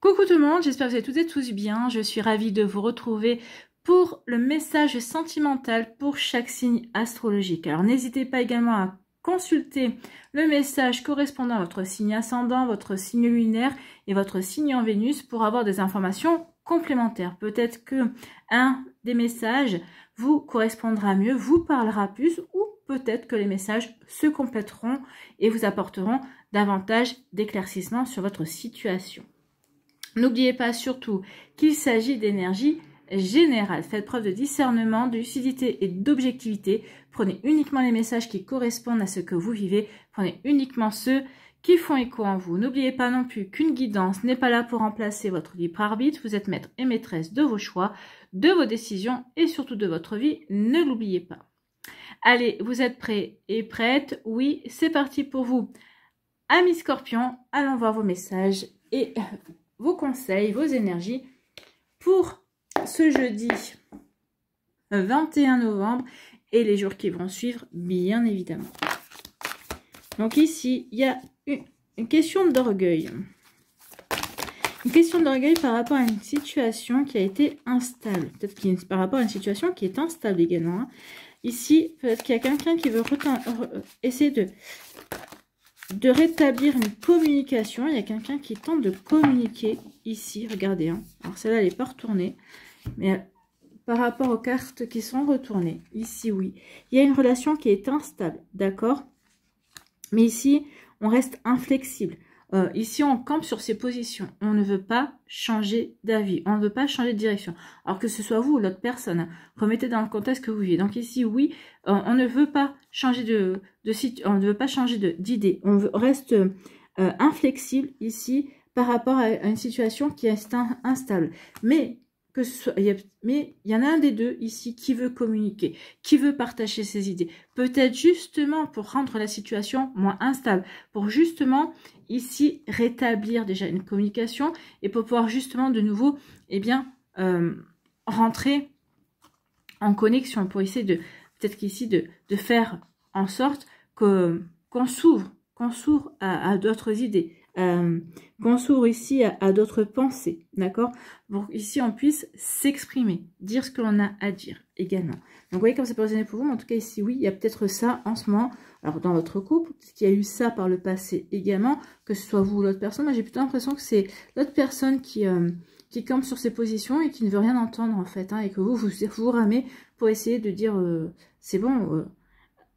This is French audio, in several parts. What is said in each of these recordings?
Coucou tout le monde, j'espère que vous allez toutes et tous bien. Je suis ravie de vous retrouver pour le message sentimental pour chaque signe astrologique. Alors n'hésitez pas également à consulter le message correspondant à votre signe ascendant, votre signe lunaire et votre signe en Vénus pour avoir des informations complémentaires. Peut-être que un des messages vous correspondra mieux, vous parlera plus, ou peut-être que les messages se compléteront et vous apporteront davantage d'éclaircissements sur votre situation. N'oubliez pas surtout qu'il s'agit d'énergie générale. Faites preuve de discernement, de lucidité et d'objectivité. Prenez uniquement les messages qui correspondent à ce que vous vivez. Prenez uniquement ceux qui font écho en vous. N'oubliez pas non plus qu'une guidance n'est pas là pour remplacer votre libre arbitre. Vous êtes maître et maîtresse de vos choix, de vos décisions et surtout de votre vie. Ne l'oubliez pas. Allez, vous êtes prêts et prêtes? Oui, c'est parti pour vous. Amis Scorpions, allons voir vos messages et vos conseils, vos énergies pour ce jeudi 21 novembre et les jours qui vont suivre, bien évidemment. Donc ici, il y a une question d'orgueil. Une question d'orgueil par rapport à une situation qui a été instable. Peut-être par rapport à une situation qui est instable également. Hein. Ici, peut-être qu'il y a quelqu'un qui veut essayer de rétablir une communication. Il y a quelqu'un qui tente de communiquer ici. Regardez. Hein. Alors celle-là, elle n'est pas retournée. Mais par rapport aux cartes qui sont retournées, ici, oui. Il y a une relation qui est instable. D'accord? Mais ici, on reste inflexible. Ici, on campe sur ses positions. On ne veut pas changer d'avis. On ne veut pas changer de direction. Alors que ce soit vous ou l'autre personne, hein, remettez dans le contexte que vous vivez. Donc ici, oui, on ne veut pas changer on ne veut pas changer d'idée. On reste inflexible ici par rapport à une situation qui est instable. Mais il y en a un des deux ici qui veut communiquer, qui veut partager ses idées. Peut-être justement pour rendre la situation moins instable, pour justement ici rétablir déjà une communication et pour pouvoir justement de nouveau, eh bien, rentrer en connexion, pour essayer de, peut-être qu'ici, de faire en sorte qu'on s'ouvre à d'autres idées. Qu'on s'ouvre ici à d'autres pensées, d'accord? Pour ici on puisse s'exprimer, dire ce que l'on a à dire également. Donc vous voyez comme ça peut résonner pour vous, mais en tout cas ici oui, il y a peut-être ça en ce moment. Alors dans votre couple, peut-être qu'il y a eu ça par le passé également, que ce soit vous ou l'autre personne. Moi j'ai plutôt l'impression que c'est l'autre personne qui campe sur ses positions et qui ne veut rien entendre en fait, hein, et que vous ramez pour essayer de dire c'est bon.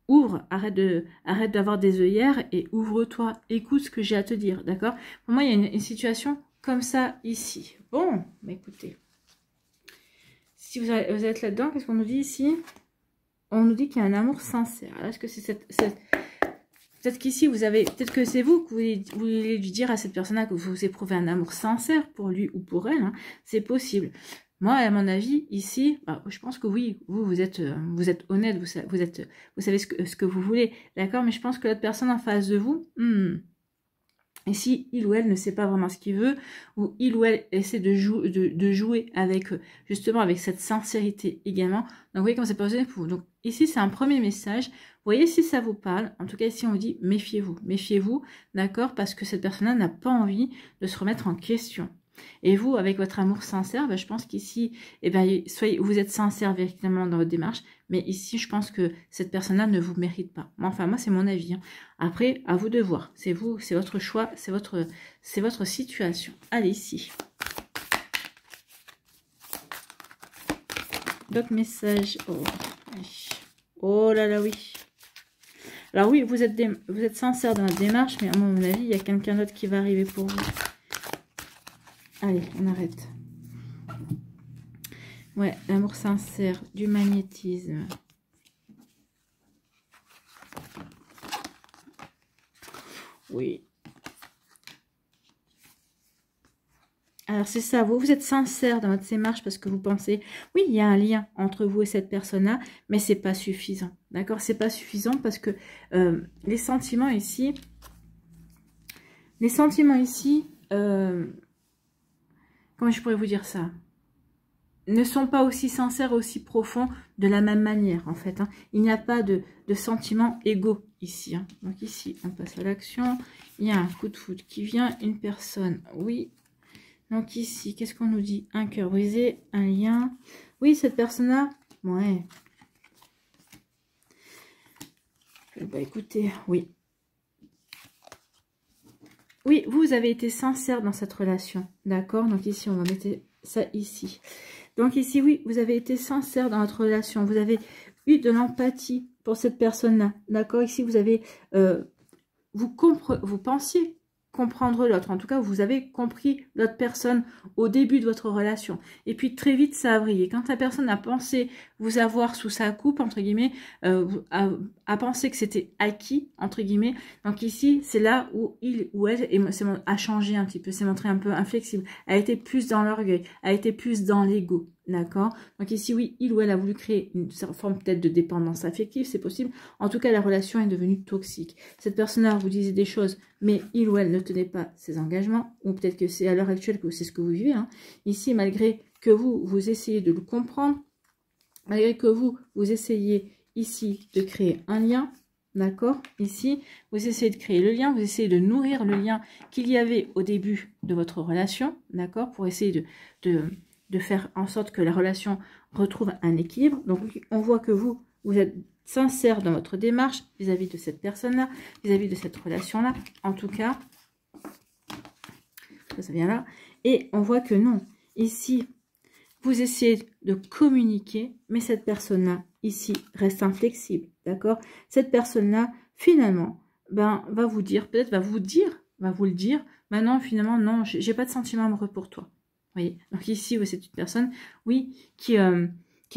Ouvre, arrête d'avoir des œillères et ouvre-toi, écoute ce que j'ai à te dire, d'accord? Pour moi, il y a une situation comme ça ici. Bon, bah écoutez, si vous êtes là-dedans, qu'est-ce qu'on nous dit ici? On nous dit qu'il y a un amour sincère. Est-ce que c'est peut-être qu'ici, peut-être que c'est vous que vous voulez lui dire à cette personne-là que vous éprouvez un amour sincère pour lui ou pour elle, hein, c'est possible. Moi, à mon avis, ici, bah, je pense que oui, vous êtes honnête, vous savez ce que vous voulez, d'accord? Mais je pense que l'autre personne en face de vous, ici, il ou elle ne sait pas vraiment ce qu'il veut, ou il ou elle essaie de jouer avec, justement, avec cette sincérité également. Donc, vous voyez comment c'est posé pour vous. Donc, ici, c'est un premier message. Vous voyez si ça vous parle. En tout cas, ici, on vous dit, méfiez-vous, d'accord? Parce que cette personne-là n'a pas envie de se remettre en question. Et vous, avec votre amour sincère, ben, je pense qu'ici, eh ben, vous êtes sincère véritablement dans votre démarche, mais ici, je pense que cette personne-là ne vous mérite pas. Enfin, moi, c'est mon avis. Hein. Après, à vous de voir. C'est vous, c'est votre choix, c'est votre situation. Allez, ici. D'autres messages. Oh là là, oui. Alors oui, vous êtes sincère dans la démarche, mais à mon avis, il y a quelqu'un d'autre qui va arriver pour vous. Allez, on arrête. Ouais, l'amour sincère, du magnétisme. Oui. Alors, c'est ça, vous êtes sincère dans votre démarche parce que vous pensez, oui, il y a un lien entre vous et cette personne-là, mais c'est pas suffisant. D'accord? C'est pas suffisant parce que les sentiments ici, comment je pourrais vous dire ça? Ne sont pas aussi sincères, aussi profonds de la même manière, en fait. Hein. Il n'y a pas de sentiments égaux ici. Hein. Donc ici, on passe à l'action. Il y a un coup de foudre qui vient. Une personne, oui, Donc ici, qu'est-ce qu'on nous dit? Un cœur brisé, un lien. Oui, cette personne-là, ouais. Bah écoutez, oui. Oui, vous avez été sincère dans cette relation, d'accord? Donc ici, on va mettre ça ici. Donc ici, oui, vous avez été sincère dans votre relation. Vous avez eu de l'empathie pour cette personne-là, d'accord? Ici, vous avez, vous pensiez comprendre l'autre. En tout cas, vous avez compris l'autre personne au début de votre relation. Et puis, très vite, ça a vrillé. Quand la personne a pensé vous avoir sous sa coupe, entre guillemets, a pensé que c'était acquis, entre guillemets. Donc ici, c'est là où il ou elle a changé un petit peu, s'est montré un peu inflexible, a été plus dans l'orgueil, a été plus dans l'ego. D'accord? Donc ici, oui, il ou elle a voulu créer une forme peut-être de dépendance affective, c'est possible. En tout cas, la relation est devenue toxique. Cette personne-là vous disait des choses, mais il ou elle ne tenait pas ses engagements, ou peut-être que c'est à l'heure actuelle que c'est ce que vous vivez. Hein. Ici, malgré que vous essayez de le comprendre, malgré que vous essayez ici de créer un lien, d'accord? Ici, vous essayez de créer le lien, vous essayez de nourrir le lien qu'il y avait au début de votre relation, d'accord? Pour essayer de faire en sorte que la relation retrouve un équilibre. Donc, on voit que vous êtes sincère dans votre démarche vis-à-vis de cette personne-là, vis-à-vis de cette relation-là. En tout cas, ça vient là. Et on voit que non. Ici, vous essayez de communiquer, mais cette personne-là, ici, reste inflexible, d'accord? Cette personne-là, finalement, ben, va vous dire, peut-être va vous le dire, maintenant, finalement, non, j'ai pas de sentiment amoureux pour toi. Vous voyez? Donc ici, c'est une personne, oui, qui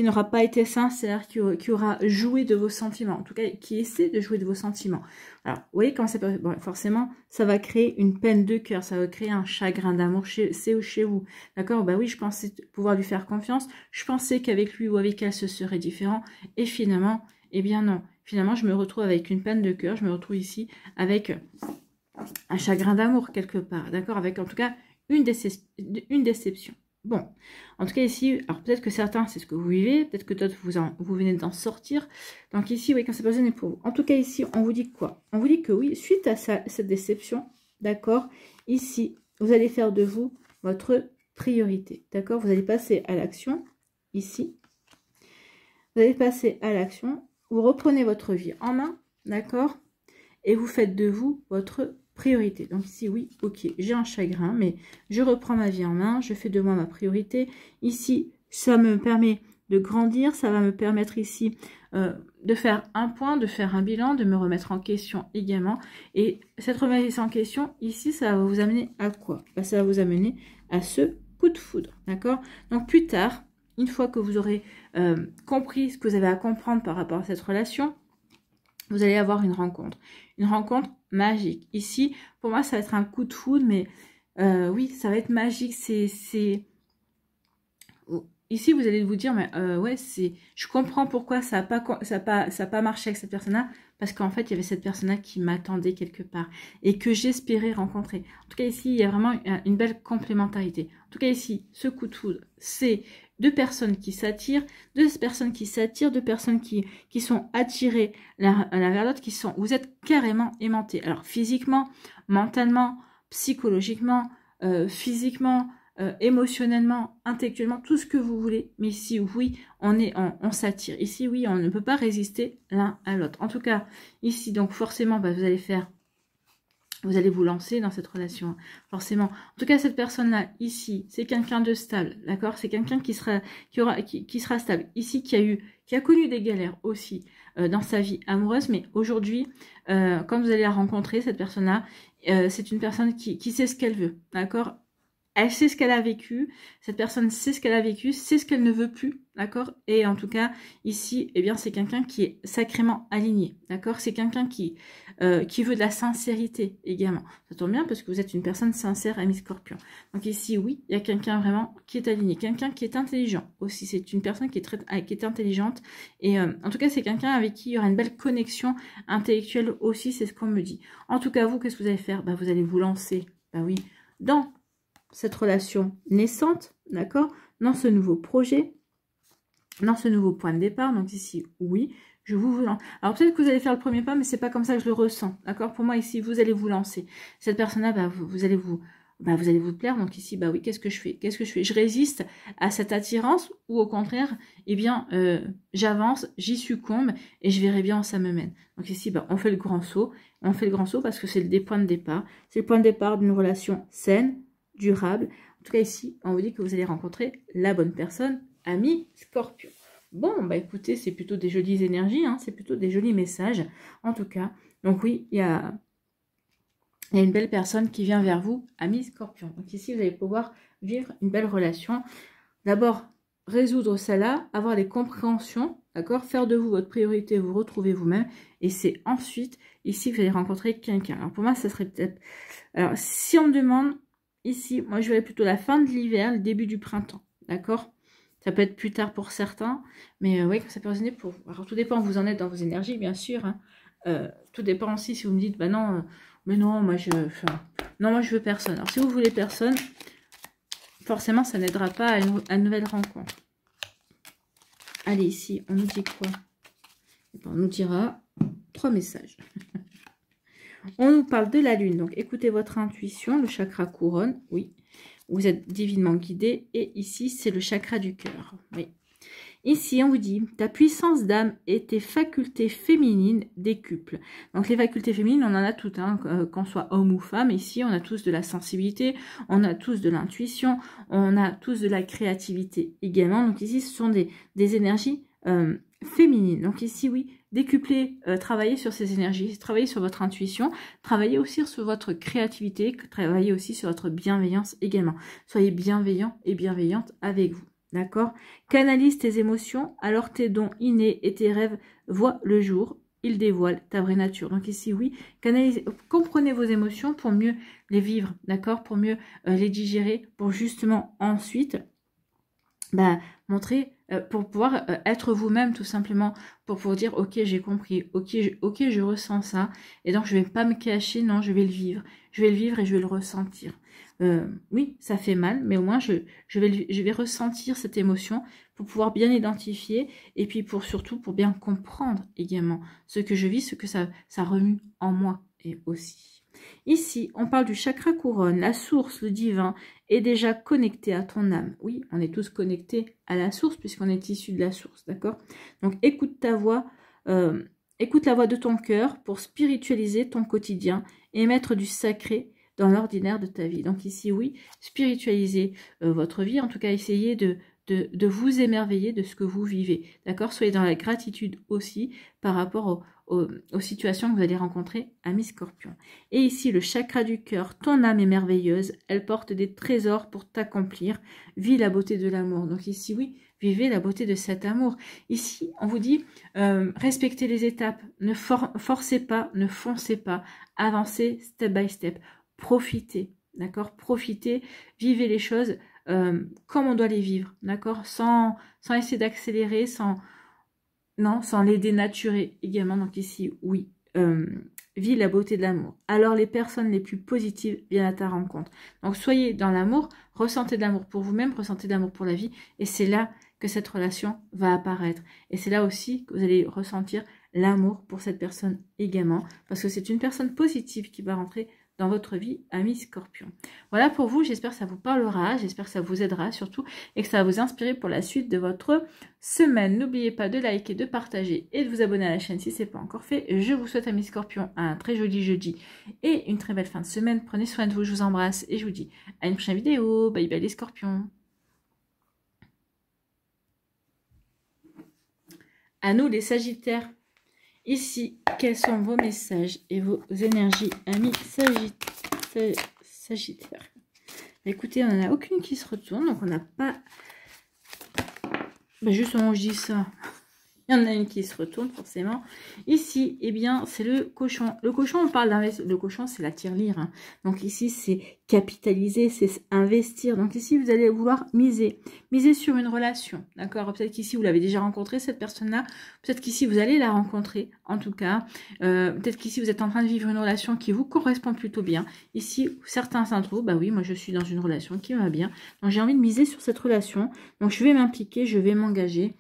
n'aura pas été sincère, qui aura joué de vos sentiments, en tout cas, qui essaie de jouer de vos sentiments. Alors, vous voyez, quand c'est bon, forcément, ça va créer une peine de cœur, ça va créer un chagrin d'amour chez vous, d'accord? Bah oui, je pensais pouvoir lui faire confiance, je pensais qu'avec lui ou avec elle, ce serait différent, et finalement, eh bien non, finalement, je me retrouve avec une peine de cœur, je me retrouve ici avec un chagrin d'amour quelque part, d'accord? Avec, en tout cas, une déception. Bon, en tout cas ici, alors peut-être que certains, c'est ce que vous vivez, peut-être que d'autres, vous venez d'en sortir. Donc ici, oui, quand c'est pas gêné pour vous. En tout cas ici, on vous dit quoi? On vous dit que oui, suite à cette déception, d'accord, ici, vous allez faire de vous votre priorité, d'accord? Vous allez passer à l'action, ici. Vous allez passer à l'action, vous reprenez votre vie en main, d'accord? Et vous faites de vous votre priorité. Donc ici, oui, ok, j'ai un chagrin, mais je reprends ma vie en main, je fais de moi ma priorité. Ici, ça me permet de grandir, ça va me permettre ici de faire un point, de faire un bilan, de me remettre en question également. Et cette remise en question, ici, ça va vous amener à quoi? Ben, ça va vous amener à ce coup de foudre, d'accord? Donc plus tard, une fois que vous aurez compris ce que vous avez à comprendre par rapport à cette relation, vous allez avoir une rencontre magique. Ici, pour moi, ça va être un coup de foudre, mais oui, ça va être magique. Ici, vous allez vous dire, mais ouais, je comprends pourquoi ça n'a pas marché avec cette personne-là, parce qu'en fait, il y avait cette personne-là qui m'attendait quelque part et que j'espérais rencontrer. En tout cas, ici, il y a vraiment une belle complémentarité. En tout cas, ici, ce coup de foudre, c'est deux personnes qui s'attirent, deux personnes qui sont attirées l'un vers l'autre, vous êtes carrément aimantés. Alors, physiquement, mentalement, psychologiquement, physiquement, émotionnellement, intellectuellement, tout ce que vous voulez. Mais ici, oui, on s'attire. Ici, oui, on ne peut pas résister l'un à l'autre. En tout cas, ici, donc forcément, bah, vous allez vous lancer dans cette relation, forcément. En tout cas, cette personne-là, ici, c'est quelqu'un de stable, d'accord? C'est quelqu'un qui sera stable. Ici, qui a connu des galères aussi dans sa vie amoureuse, mais aujourd'hui, quand vous allez la rencontrer, cette personne-là, c'est une personne qui sait ce qu'elle veut, d'accord? Elle sait ce qu'elle a vécu, cette personne sait ce qu'elle a vécu, sait ce qu'elle ne veut plus, d'accord? Et en tout cas, ici, eh bien, c'est quelqu'un qui est sacrément aligné, d'accord? C'est quelqu'un qui veut de la sincérité également. Ça tombe bien parce que vous êtes une personne sincère, ami Scorpion. Donc ici, oui, il y a quelqu'un vraiment qui est aligné, quelqu'un qui est intelligent aussi. C'est une personne qui est intelligente et en tout cas, c'est quelqu'un avec qui il y aura une belle connexion intellectuelle aussi, c'est ce qu'on me dit. En tout cas, vous, qu'est-ce que vous allez faire? Bah, vous allez vous lancer, bah oui, dans cette relation naissante, d'accord, dans ce nouveau projet, dans ce nouveau point de départ. Donc ici, oui, je vous lance. Alors peut-être que vous allez faire le premier pas, mais c'est pas comme ça que je le ressens, d'accord? Pour moi, ici, vous allez vous lancer. Cette personne-là, bah, vous allez bah, vous allez vous plaire. Donc ici, bah oui, qu'est-ce que je fais? Qu'est-ce que je fais? Je résiste à cette attirance ou au contraire, eh bien, j'avance, j'y succombe et je verrai bien où ça me mène. Donc ici, bah, on fait le grand saut. On fait le grand saut parce que c'est le point de départ. C'est le point de départ d'une relation saine, durable. En tout cas, ici, on vous dit que vous allez rencontrer la bonne personne, ami Scorpion. Bon, bah écoutez, c'est plutôt des jolies énergies, hein, c'est plutôt des jolis messages, en tout cas. Donc oui, il y a une belle personne qui vient vers vous, ami Scorpion. Donc ici, vous allez pouvoir vivre une belle relation. D'abord, résoudre celle-là, avoir les compréhensions, d'accord? Faire de vous votre priorité, vous retrouver vous-même. Et c'est ensuite, ici, que vous allez rencontrer quelqu'un. Alors pour moi, ça serait peut-être... Alors, si on me demande, ici, moi, je verrais plutôt la fin de l'hiver, le début du printemps, d'accord? Ça peut être plus tard pour certains, mais oui, ça peut résonner pour vous. Alors, tout dépend où vous en êtes dans vos énergies, bien sûr. Hein. Tout dépend aussi si vous me dites, bah non, mais non, moi je veux personne. Alors, si vous voulez personne, forcément, ça n'aidera pas à une nouvelle rencontre. Allez, ici, on nous dit quoi? On nous dira 3 messages. On nous parle de la lune. Donc, écoutez votre intuition, le chakra couronne, oui. Vous êtes divinement guidé. Et ici, c'est le chakra du cœur. Oui. Ici, on vous dit, ta puissance d'âme et tes facultés féminines décuplent. Donc, les facultés féminines, on en a toutes, hein, qu'on soit homme ou femme. Ici, on a tous de la sensibilité, on a tous de l'intuition, on a tous de la créativité également. Donc, ici, ce sont des énergies féminines. Donc, ici, oui, décupler, travailler sur ces énergies, travailler sur votre intuition, travailler aussi sur votre créativité, travailler aussi sur votre bienveillance également. Soyez bienveillant et bienveillante avec vous. D'accord? Canalise tes émotions, alors tes dons innés et tes rêves voient le jour. Ils dévoilent ta vraie nature. Donc ici, oui, comprenez vos émotions pour mieux les vivre, d'accord? Pour mieux les digérer, pour justement ensuite montrer, pour pouvoir être vous-même tout simplement, pour pouvoir dire, ok, j'ai compris, ok, je ressens ça, et donc je vais pas me cacher, non, je vais le vivre. Je vais le vivre et je vais le ressentir. Oui, ça fait mal, mais au moins je vais ressentir cette émotion pour pouvoir bien identifier et puis surtout pour bien comprendre également ce que je vis, ce que ça remue en moi et aussi. Ici, on parle du chakra couronne, la source, le divin est déjà connecté à ton âme. Oui, on est tous connectés à la source puisqu'on est issu de la source, d'accord? Donc écoute ta voix, écoute la voix de ton cœur pour spiritualiser ton quotidien et mettre du sacré dans l'ordinaire de ta vie. Donc ici, oui, spiritualisez votre vie, en tout cas, essayez de vous émerveiller de ce que vous vivez, d'accord? Soyez dans la gratitude aussi par rapport aux situations que vous allez rencontrer, ami Scorpion. Et ici, le chakra du cœur, ton âme est merveilleuse, elle porte des trésors pour t'accomplir, vis la beauté de l'amour. Donc ici, oui, vivez la beauté de cet amour. Ici, on vous dit, respectez les étapes, ne forcez pas, ne foncez pas, avancez step by step. Profitez, d'accord? Profitez, vivez les choses comme on doit les vivre, d'accord? Sans essayer d'accélérer, sans les dénaturer également. Donc ici, oui, vis la beauté de l'amour. Alors les personnes les plus positives viennent à ta rencontre. Donc soyez dans l'amour, ressentez de l'amour pour vous-même, ressentez de l'amour pour la vie, et c'est là que cette relation va apparaître. Et c'est là aussi que vous allez ressentir l'amour pour cette personne également, parce que c'est une personne positive qui va rentrer dans votre vie, ami Scorpion. Voilà pour vous, j'espère que ça vous parlera, j'espère que ça vous aidera surtout et que ça va vous inspirer pour la suite de votre semaine. N'oubliez pas de liker, de partager et de vous abonner à la chaîne si ce n'est pas encore fait. Je vous souhaite, ami Scorpion, un très joli jeudi et une très belle fin de semaine. Prenez soin de vous, je vous embrasse et je vous dis à une prochaine vidéo. Bye bye les Scorpions. À nous les Sagittaires. Ici, quels sont vos messages et vos énergies, amis Sagittaires? Écoutez, on n'en a aucune qui se retourne, donc on n'a pas... justement, je dis ça. Il y en a une qui se retourne, forcément. Ici, eh bien, c'est le cochon. Le cochon, on parle d'investir. Le cochon, c'est la tirelire. Hein. Donc ici, c'est capitaliser, c'est investir. Donc ici, vous allez vouloir miser. Miser sur une relation. D'accord? Peut-être qu'ici, vous l'avez déjà rencontrée, cette personne-là. Peut-être qu'ici, vous allez la rencontrer, en tout cas. Peut-être qu'ici, vous êtes en train de vivre une relation qui vous correspond plutôt bien. Ici, certains s'introuvent. Bah oui, moi, je suis dans une relation qui va bien. Donc, j'ai envie de miser sur cette relation. Donc, je vais m'impliquer, je vais m'engager.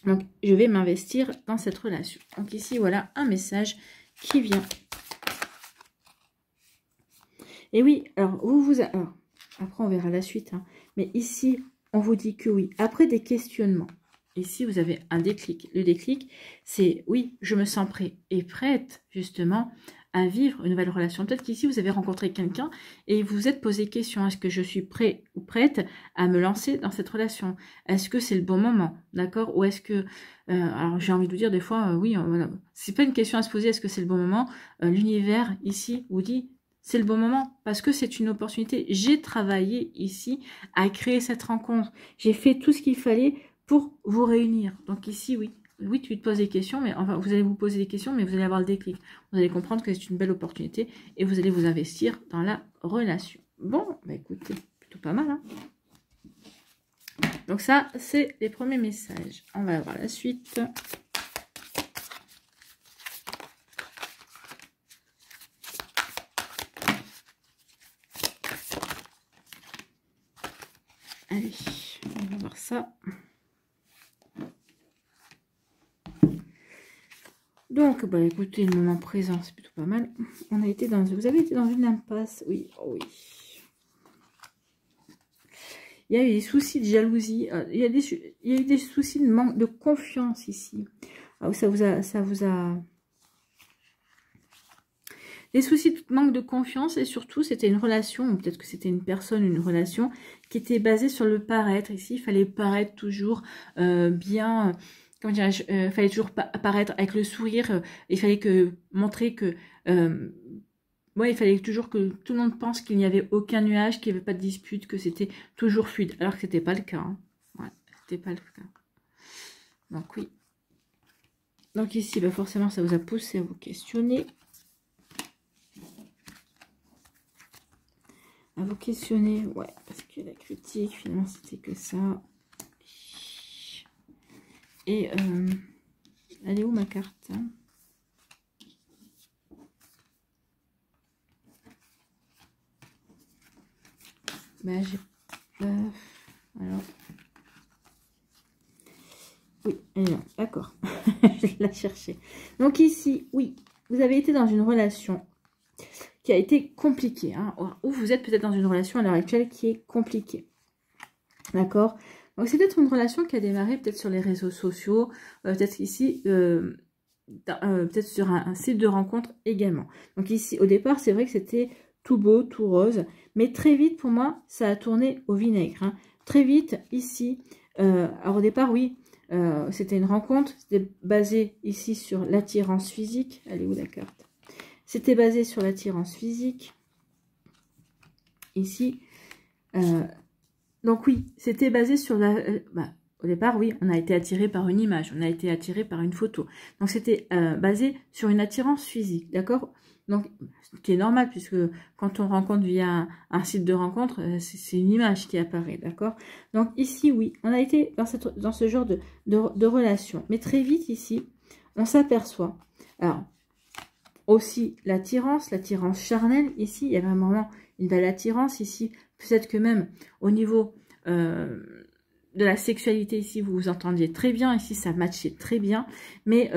Donc, je vais m'investir dans cette relation. Donc, ici, voilà un message qui vient. Et oui, alors, alors, après, on verra la suite. Hein, mais ici, on vous dit que oui, après des questionnements. Ici, vous avez un déclic. Le déclic, c'est oui, je me sens prêt et prête, justement, à vivre une nouvelle relation. Peut-être qu'ici, vous avez rencontré quelqu'un et vous vous êtes posé question. Est-ce que je suis prêt ou prête à me lancer dans cette relation? Est-ce que c'est le bon moment? D'accord? Ou est-ce que... alors, j'ai envie de vous dire des fois, oui, c'est pas une question à se poser, est-ce que c'est le bon moment? L'univers, ici, vous dit... C'est le bon moment parce que c'est une opportunité. J'ai travaillé ici à créer cette rencontre. J'ai fait tout ce qu'il fallait pour vous réunir. Donc ici, oui. Oui, tu te poses des questions, mais enfin, vous allez vous poser des questions, mais vous allez avoir le déclic. Vous allez comprendre que c'est une belle opportunité et vous allez vous investir dans la relation. Bon, bah écoutez, plutôt pas mal, hein. Donc ça, c'est les premiers messages. On va voir la suite. Allez, on va voir ça. Donc, bah écoutez, le moment présent, c'est plutôt pas mal. Vous avez été dans une impasse, oui, oh oui. Il y a eu des soucis de jalousie, il y a eu des soucis de manque de confiance ici. Ah, ça vous a... Des soucis de manque de confiance et surtout, c'était une relation, ou peut-être que c'était une personne, une relation qui était basée sur le paraître. Ici, il fallait paraître toujours bien... Comment dirais-je, fallait toujours apparaître avec le sourire, il fallait montrer que, ouais, il fallait toujours que tout le monde pense qu'il n'y avait aucun nuage, qu'il n'y avait pas de dispute, que c'était toujours fluide, alors que c'était pas le cas. Hein. Ouais, c'était pas le cas. Donc oui. Donc ici, bah forcément, ça vous a poussé à vous questionner. À vous questionner, ouais, parce que la critique, finalement, c'était que ça. Et elle est où ma carte, hein? Ben, j'ai alors oui, elle est là, d'accord. Je vais la chercher. Donc ici, oui, vous avez été dans une relation qui a été compliquée, hein, ou vous êtes peut-être dans une relation à l'heure actuelle qui est compliquée, d'accord? Donc c'est peut-être une relation qui a démarré peut-être sur les réseaux sociaux, peut-être ici, peut-être sur un site de rencontre également. Donc ici, au départ, c'est vrai que c'était tout beau, tout rose, mais très vite, pour moi, ça a tourné au vinaigre. Hein. Très vite, ici, alors au départ, oui, c'était une rencontre, c'était basé ici sur l'attirance physique. Elle est où la carte? C'était basé sur l'attirance physique. Ici, donc oui, c'était basé sur la... au départ, oui, on a été attiré par une image, on a été attiré par une photo. Donc c'était basé sur une attirance physique, d'accord? Donc, ce qui est normal, puisque quand on rencontre via un site de rencontre, c'est une image qui apparaît, d'accord? Donc ici, oui, on a été dans ce genre de relation. Mais très vite, ici, on s'aperçoit. Alors, aussi l'attirance charnelle, ici, il y a vraiment une belle attirance, ici, peut-être que même au niveau de la sexualité, ici, vous vous entendiez très bien, ici, ça matchait très bien, mais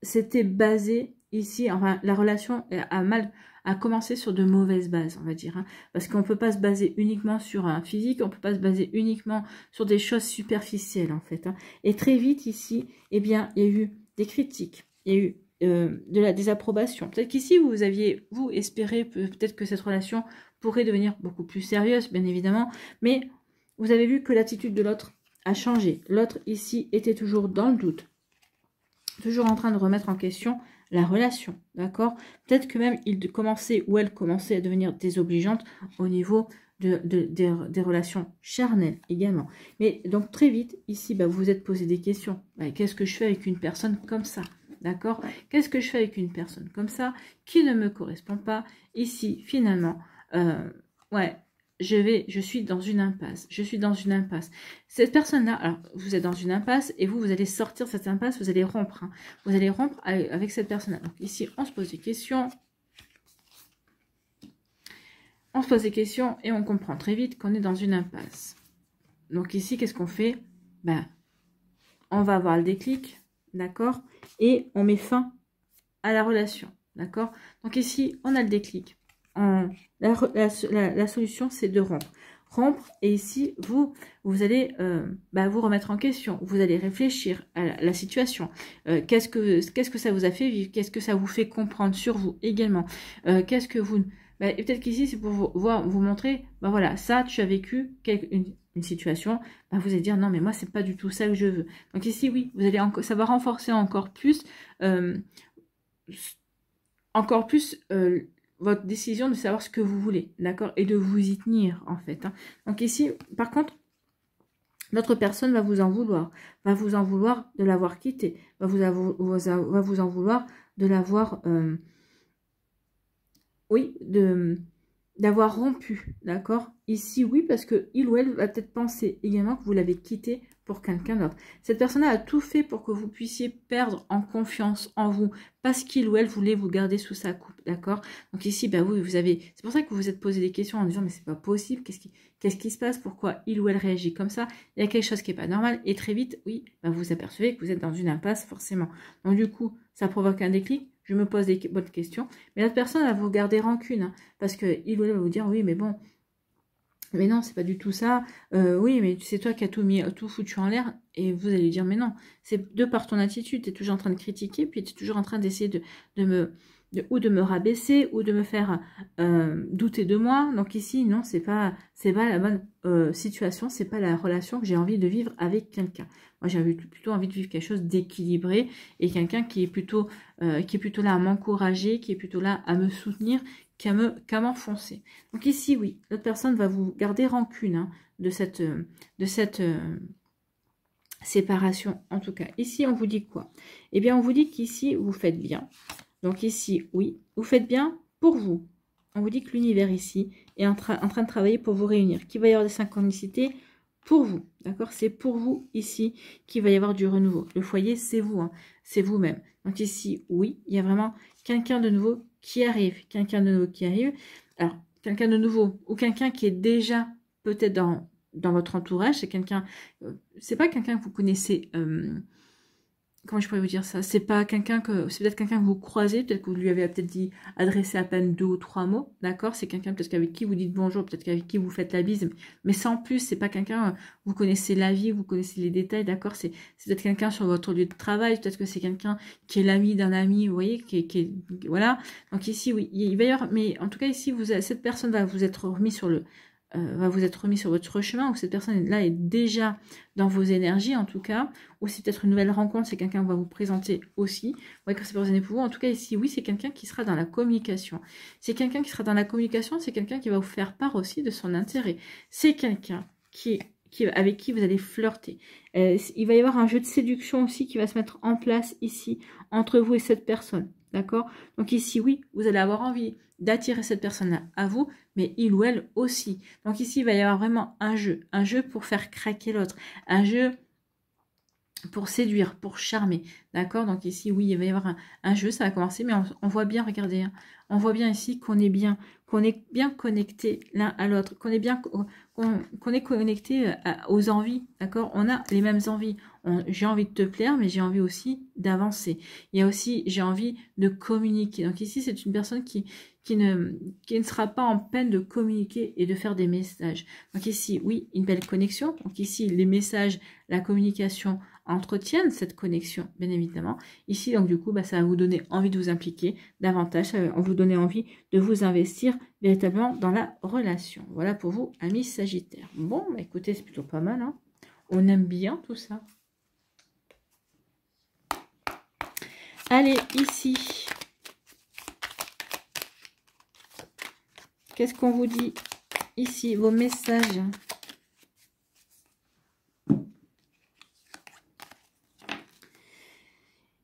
c'était basé... Ici, enfin, la relation a commencé sur de mauvaises bases, on va dire. Hein, parce qu'on ne peut pas se baser uniquement sur un physique, on ne peut pas se baser uniquement sur des choses superficielles, en fait. Hein. Et très vite, ici, eh bien, il y a eu des critiques, il y a eu de la désapprobation. Peut-être qu'ici, vous aviez, vous, espéré peut-être que cette relation pourrait devenir beaucoup plus sérieuse, bien évidemment. Mais vous avez vu que l'attitude de l'autre a changé. L'autre, ici, était toujours dans le doute. Toujours en train de remettre en question la relation, d'accord? Peut-être que même il commençait ou elle commençait à devenir désobligeante au niveau des relations charnelles également. Mais donc très vite, ici, bah, vous vous êtes posé des questions. Bah, qu'est-ce que je fais avec une personne comme ça? D'accord? Qu'est-ce que je fais avec une personne comme ça qui ne me correspond pas? Ici, finalement, ouais, je suis dans une impasse. Je suis dans une impasse. Cette personne-là, alors vous êtes dans une impasse et vous allez sortir de cette impasse, vous allez rompre. Hein. Vous allez rompre avec cette personne-là. Donc ici, on se pose des questions. On se pose des questions et on comprend très vite qu'on est dans une impasse. Donc ici, qu'est-ce qu'on fait? Ben, on va avoir le déclic, d'accord? Et on met fin à la relation, d'accord? Donc ici, on a le déclic. la solution, c'est de rompre. Rompre, et ici, vous allez vous remettre en question. Vous allez réfléchir à la situation. Qu'est-ce que ça vous a fait vivre? Qu'est-ce que ça vous fait comprendre sur vous également? Qu'est-ce que vous... peut-être qu'ici, c'est pour vous montrer, voilà, ça, tu as vécu une situation, vous allez dire, non, mais moi, c'est pas du tout ça que je veux. Donc ici, oui, ça va renforcer encore plus votre décision de savoir ce que vous voulez, d'accord, et de vous y tenir, en fait. Hein. Donc ici, par contre, notre personne va vous en vouloir de l'avoir quitté, va vous en vouloir de l'avoir, d'avoir rompu, d'accord. Ici, oui, parce que il ou elle va peut-être penser également que vous l'avez quitté pour quelqu'un d'autre. Cette personne-là a tout fait pour que vous puissiez perdre en confiance en vous, parce qu'il ou elle voulait vous garder sous sa coupe, d'accord. Donc ici, oui, vous avez... C'est pour ça que vous vous êtes posé des questions en disant, mais c'est pas possible, qu'est-ce qui se passe, pourquoi il ou elle réagit comme ça? Il y a quelque chose qui n'est pas normal, et très vite, oui, vous apercevez que vous êtes dans une impasse, forcément. Donc du coup, ça provoque un déclic. Je me pose des bonnes questions. Mais l'autre personne, elle va vous garder rancune. Hein, parce qu'il ou elle va vous dire, oui, mais bon, mais non, c'est pas du tout ça. Oui, mais c'est toi qui as tout foutu en l'air. Et vous allez lui dire, mais non, c'est de par ton attitude. Tu es toujours en train de critiquer, puis tu es toujours en train d'essayer de me rabaisser, ou de me faire douter de moi. Donc ici, non, c'est pas la bonne situation, c'est pas la relation que j'ai envie de vivre avec quelqu'un. Moi, j'ai plutôt envie de vivre quelque chose d'équilibré, et quelqu'un qui est plutôt là à m'encourager, qui est plutôt là à me soutenir, qu'à m'enfoncer. Donc ici, oui, l'autre personne va vous garder rancune, hein, de cette séparation, en tout cas. Ici, on vous dit quoi? Eh bien, on vous dit qu'ici, vous faites bien. Donc ici, oui, vous faites bien pour vous. On vous dit que l'univers ici est en train de travailler pour vous réunir, qu'il va y avoir des synchronicités pour vous, d'accord? C'est pour vous ici qu'il va y avoir du renouveau. Le foyer, c'est vous, hein, c'est vous-même. Donc ici, oui, il y a vraiment quelqu'un de nouveau qui arrive. Alors, quelqu'un de nouveau ou quelqu'un qui est déjà peut-être dans votre entourage. C'est quelqu'un, c'est pas quelqu'un que vous connaissez... comment je pourrais vous dire ça? C'est peut-être quelqu'un que vous croisez, peut-être que vous lui avez peut-être adressé à peine 2 ou 3 mots, d'accord? C'est quelqu'un peut-être qu'avec qui vous dites bonjour, peut-être qu'avec qui vous faites la bise, mais sans plus. C'est pas quelqu'un, vous connaissez la vie, vous connaissez les détails, d'accord? C'est peut-être quelqu'un sur votre lieu de travail, peut-être que c'est quelqu'un qui est l'ami d'un ami, vous voyez, voilà. Donc ici, oui, il va y avoir, mais en tout cas ici, cette personne va vous être remis sur votre chemin, ou cette personne-là est déjà dans vos énergies, en tout cas, ou c'est peut-être une nouvelle rencontre, c'est quelqu'un qui va vous présenter aussi, vous voyez que c'est pas pour vous, en tout cas ici, oui, c'est quelqu'un qui sera dans la communication, c'est quelqu'un qui va vous faire part aussi de son intérêt, c'est quelqu'un avec qui vous allez flirter. Il va y avoir un jeu de séduction aussi qui va se mettre en place ici, entre vous et cette personne, d'accord? Donc ici, oui, vous allez avoir envie d'attirer cette personne-là à vous, mais il ou elle aussi. Donc ici, il va y avoir vraiment un jeu pour faire craquer l'autre, un jeu pour séduire, pour charmer, d'accord? Donc ici, oui, il va y avoir un jeu, ça va commencer, mais on voit bien, regardez, hein, on voit bien ici qu'on est bien connecté l'un à l'autre, qu'on est connecté aux envies, d'accord? On a les mêmes envies. J'ai envie de te plaire, mais j'ai envie aussi d'avancer. Il y a aussi, j'ai envie de communiquer. Donc ici, c'est une personne qui ne sera pas en peine de communiquer et de faire des messages. Donc ici, oui, une belle connexion. Donc ici, les messages, la communication entretiennent cette connexion, bien évidemment. Ici, donc du coup, ça va vous donner envie de vous impliquer davantage, ça va vous donner envie de vous investir véritablement dans la relation. Voilà pour vous, amis Sagittaires. Bon, écoutez, c'est plutôt pas mal, hein. On aime bien tout ça. Allez, ici. Qu'est-ce qu'on vous dit ici, vos messages?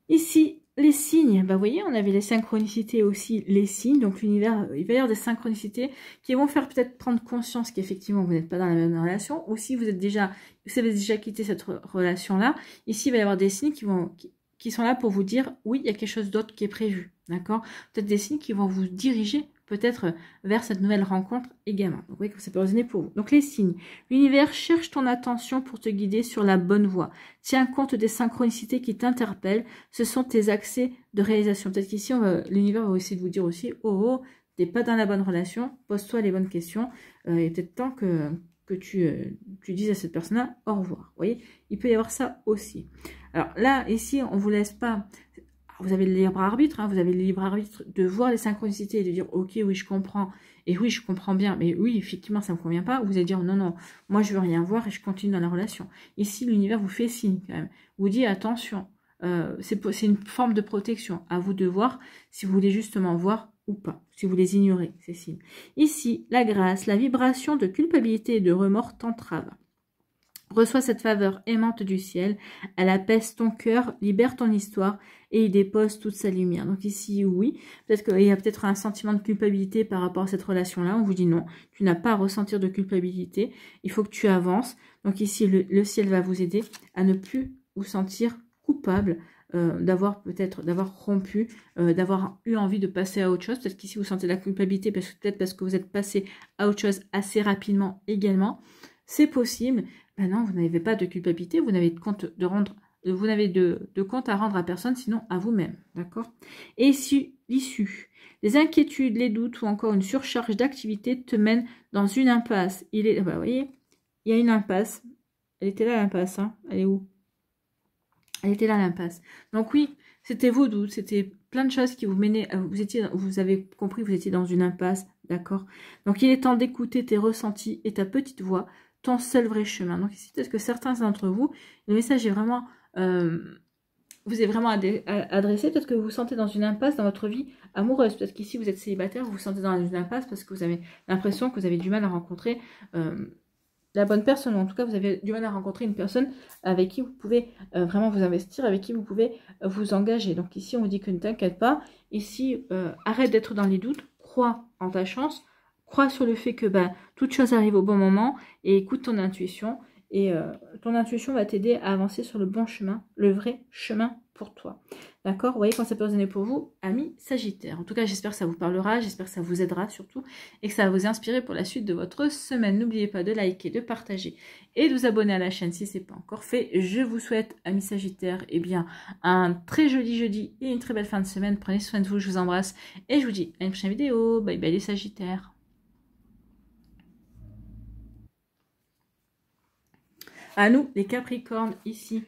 Ici, les signes. Vous voyez, on avait les synchronicités aussi, les signes. Donc l'univers, il va y avoir des synchronicités qui vont faire peut-être prendre conscience qu'effectivement, vous n'êtes pas dans la même relation. Ou si vous avez déjà quitté cette relation-là, ici, il va y avoir des signes qui sont là pour vous dire, oui, il y a quelque chose d'autre qui est prévu. D'accord? Peut-être des signes qui vont vous diriger peut-être vers cette nouvelle rencontre également. Donc, vous voyez que ça peut résonner pour vous. Donc, les signes. L'univers cherche ton attention pour te guider sur la bonne voie. Tiens compte des synchronicités qui t'interpellent. Ce sont tes accès de réalisation. Peut-être qu'ici, l'univers va essayer de vous dire aussi, oh, tu n'es pas dans la bonne relation, pose-toi les bonnes questions. Il est peut-être temps que tu dises à cette personne-là au revoir. Vous voyez, il peut y avoir ça aussi. Alors là, ici, on ne vous laisse pas... Vous avez le libre arbitre, hein, vous avez le libre arbitre de voir les synchronicités et de dire ok, oui, je comprends, et oui, je comprends bien, mais oui, effectivement, ça ne me convient pas. Vous allez dire non, non, moi, je veux rien voir et je continue dans la relation. Ici, l'univers vous fait signe quand même. Vous dit attention, c'est une forme de protection. À vous de voir si vous voulez justement voir ou pas, si vous les ignorez, ces signes. Ici, la grâce, la vibration de culpabilité et de remords t'entrave. Reçois cette faveur aimante du ciel, elle apaise ton cœur, libère ton histoire et il dépose toute sa lumière. Donc ici, oui, peut-être qu'il y a peut-être un sentiment de culpabilité par rapport à cette relation-là. On vous dit non, tu n'as pas à ressentir de culpabilité, il faut que tu avances. Donc ici, le ciel va vous aider à ne plus vous sentir coupable d'avoir rompu, d'avoir eu envie de passer à autre chose. Peut-être qu'ici, vous sentez la culpabilité, peut-être parce que vous êtes passé à autre chose assez rapidement également. C'est possible. Ben non, vous n'avez pas de culpabilité, vous n'avez de compte de compte à rendre à personne, sinon à vous-même, d'accord? Et si l'issue, les inquiétudes, les doutes ou encore une surcharge d'activité te mènent dans une impasse. Vous voyez, il y a une impasse. Elle était là l'impasse, hein? Elle est où? Elle était là l'impasse. Donc oui, c'était vos doutes, c'était plein de choses qui vous menaient, vous avez compris, vous étiez dans une impasse, d'accord? Donc il est temps d'écouter tes ressentis et ta petite voix, ton seul vrai chemin. Donc ici, peut-être que certains d'entre vous, le message est vraiment, vous est vraiment adressé. Peut-être que vous vous sentez dans une impasse dans votre vie amoureuse. Peut-être qu'ici, vous êtes célibataire, vous vous sentez dans une impasse parce que vous avez l'impression que vous avez du mal à rencontrer la bonne personne. En tout cas, vous avez du mal à rencontrer une personne avec qui vous pouvez vraiment vous investir, avec qui vous pouvez vous engager. Donc ici, on vous dit que ne t'inquiète pas. Ici, arrête d'être dans les doutes, crois en ta chance. Crois sur le fait que toute chose arrive au bon moment et écoute ton intuition. Et ton intuition va t'aider à avancer sur le bon chemin, le vrai chemin pour toi. D'accord? Vous voyez quand ça peut résonner pour vous, amis Sagittaire. En tout cas, j'espère que ça vous parlera, j'espère que ça vous aidera surtout et que ça va vous inspirer pour la suite de votre semaine. N'oubliez pas de liker, de partager et de vous abonner à la chaîne si ce n'est pas encore fait. Je vous souhaite, amis Sagittaire, un très joli jeudi et une très belle fin de semaine. Prenez soin de vous, je vous embrasse et je vous dis à une prochaine vidéo. Bye bye les Sagittaires. À nous, les Capricornes, ici.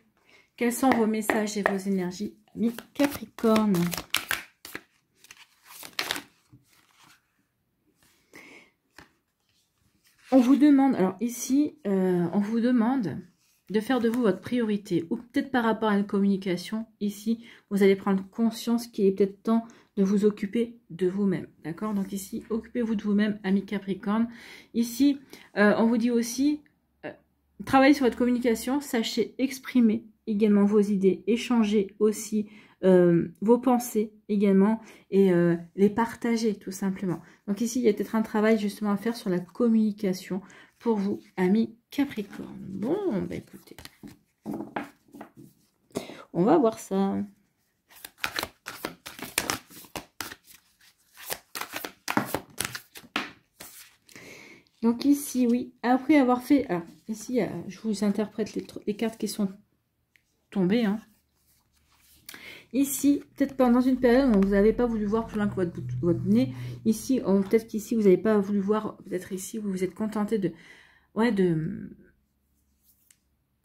Quels sont vos messages et vos énergies, amis Capricornes? On vous demande, alors ici, on vous demande de faire de vous votre priorité. Ou peut-être par rapport à une communication, ici, vous allez prendre conscience qu'il est peut-être temps de vous occuper de vous-même. D'accord? Donc ici, occupez-vous de vous-même, amis Capricornes. Ici, on vous dit aussi... Travaillez sur votre communication, sachez exprimer également vos idées, échanger aussi vos pensées également et les partager tout simplement. Donc ici, il y a peut-être un travail justement à faire sur la communication pour vous, amis Capricorne. Bon, écoutez, on va voir ça. Donc ici, oui, après avoir fait... Alors, ici, je vous interprète les cartes qui sont tombées. Hein. Ici, peut-être pendant une période où vous n'avez pas voulu voir plus loin que votre nez. Ici, peut-être qu'ici, vous n'avez pas voulu voir... Peut-être ici, vous vous êtes contenté de... Ouais, de...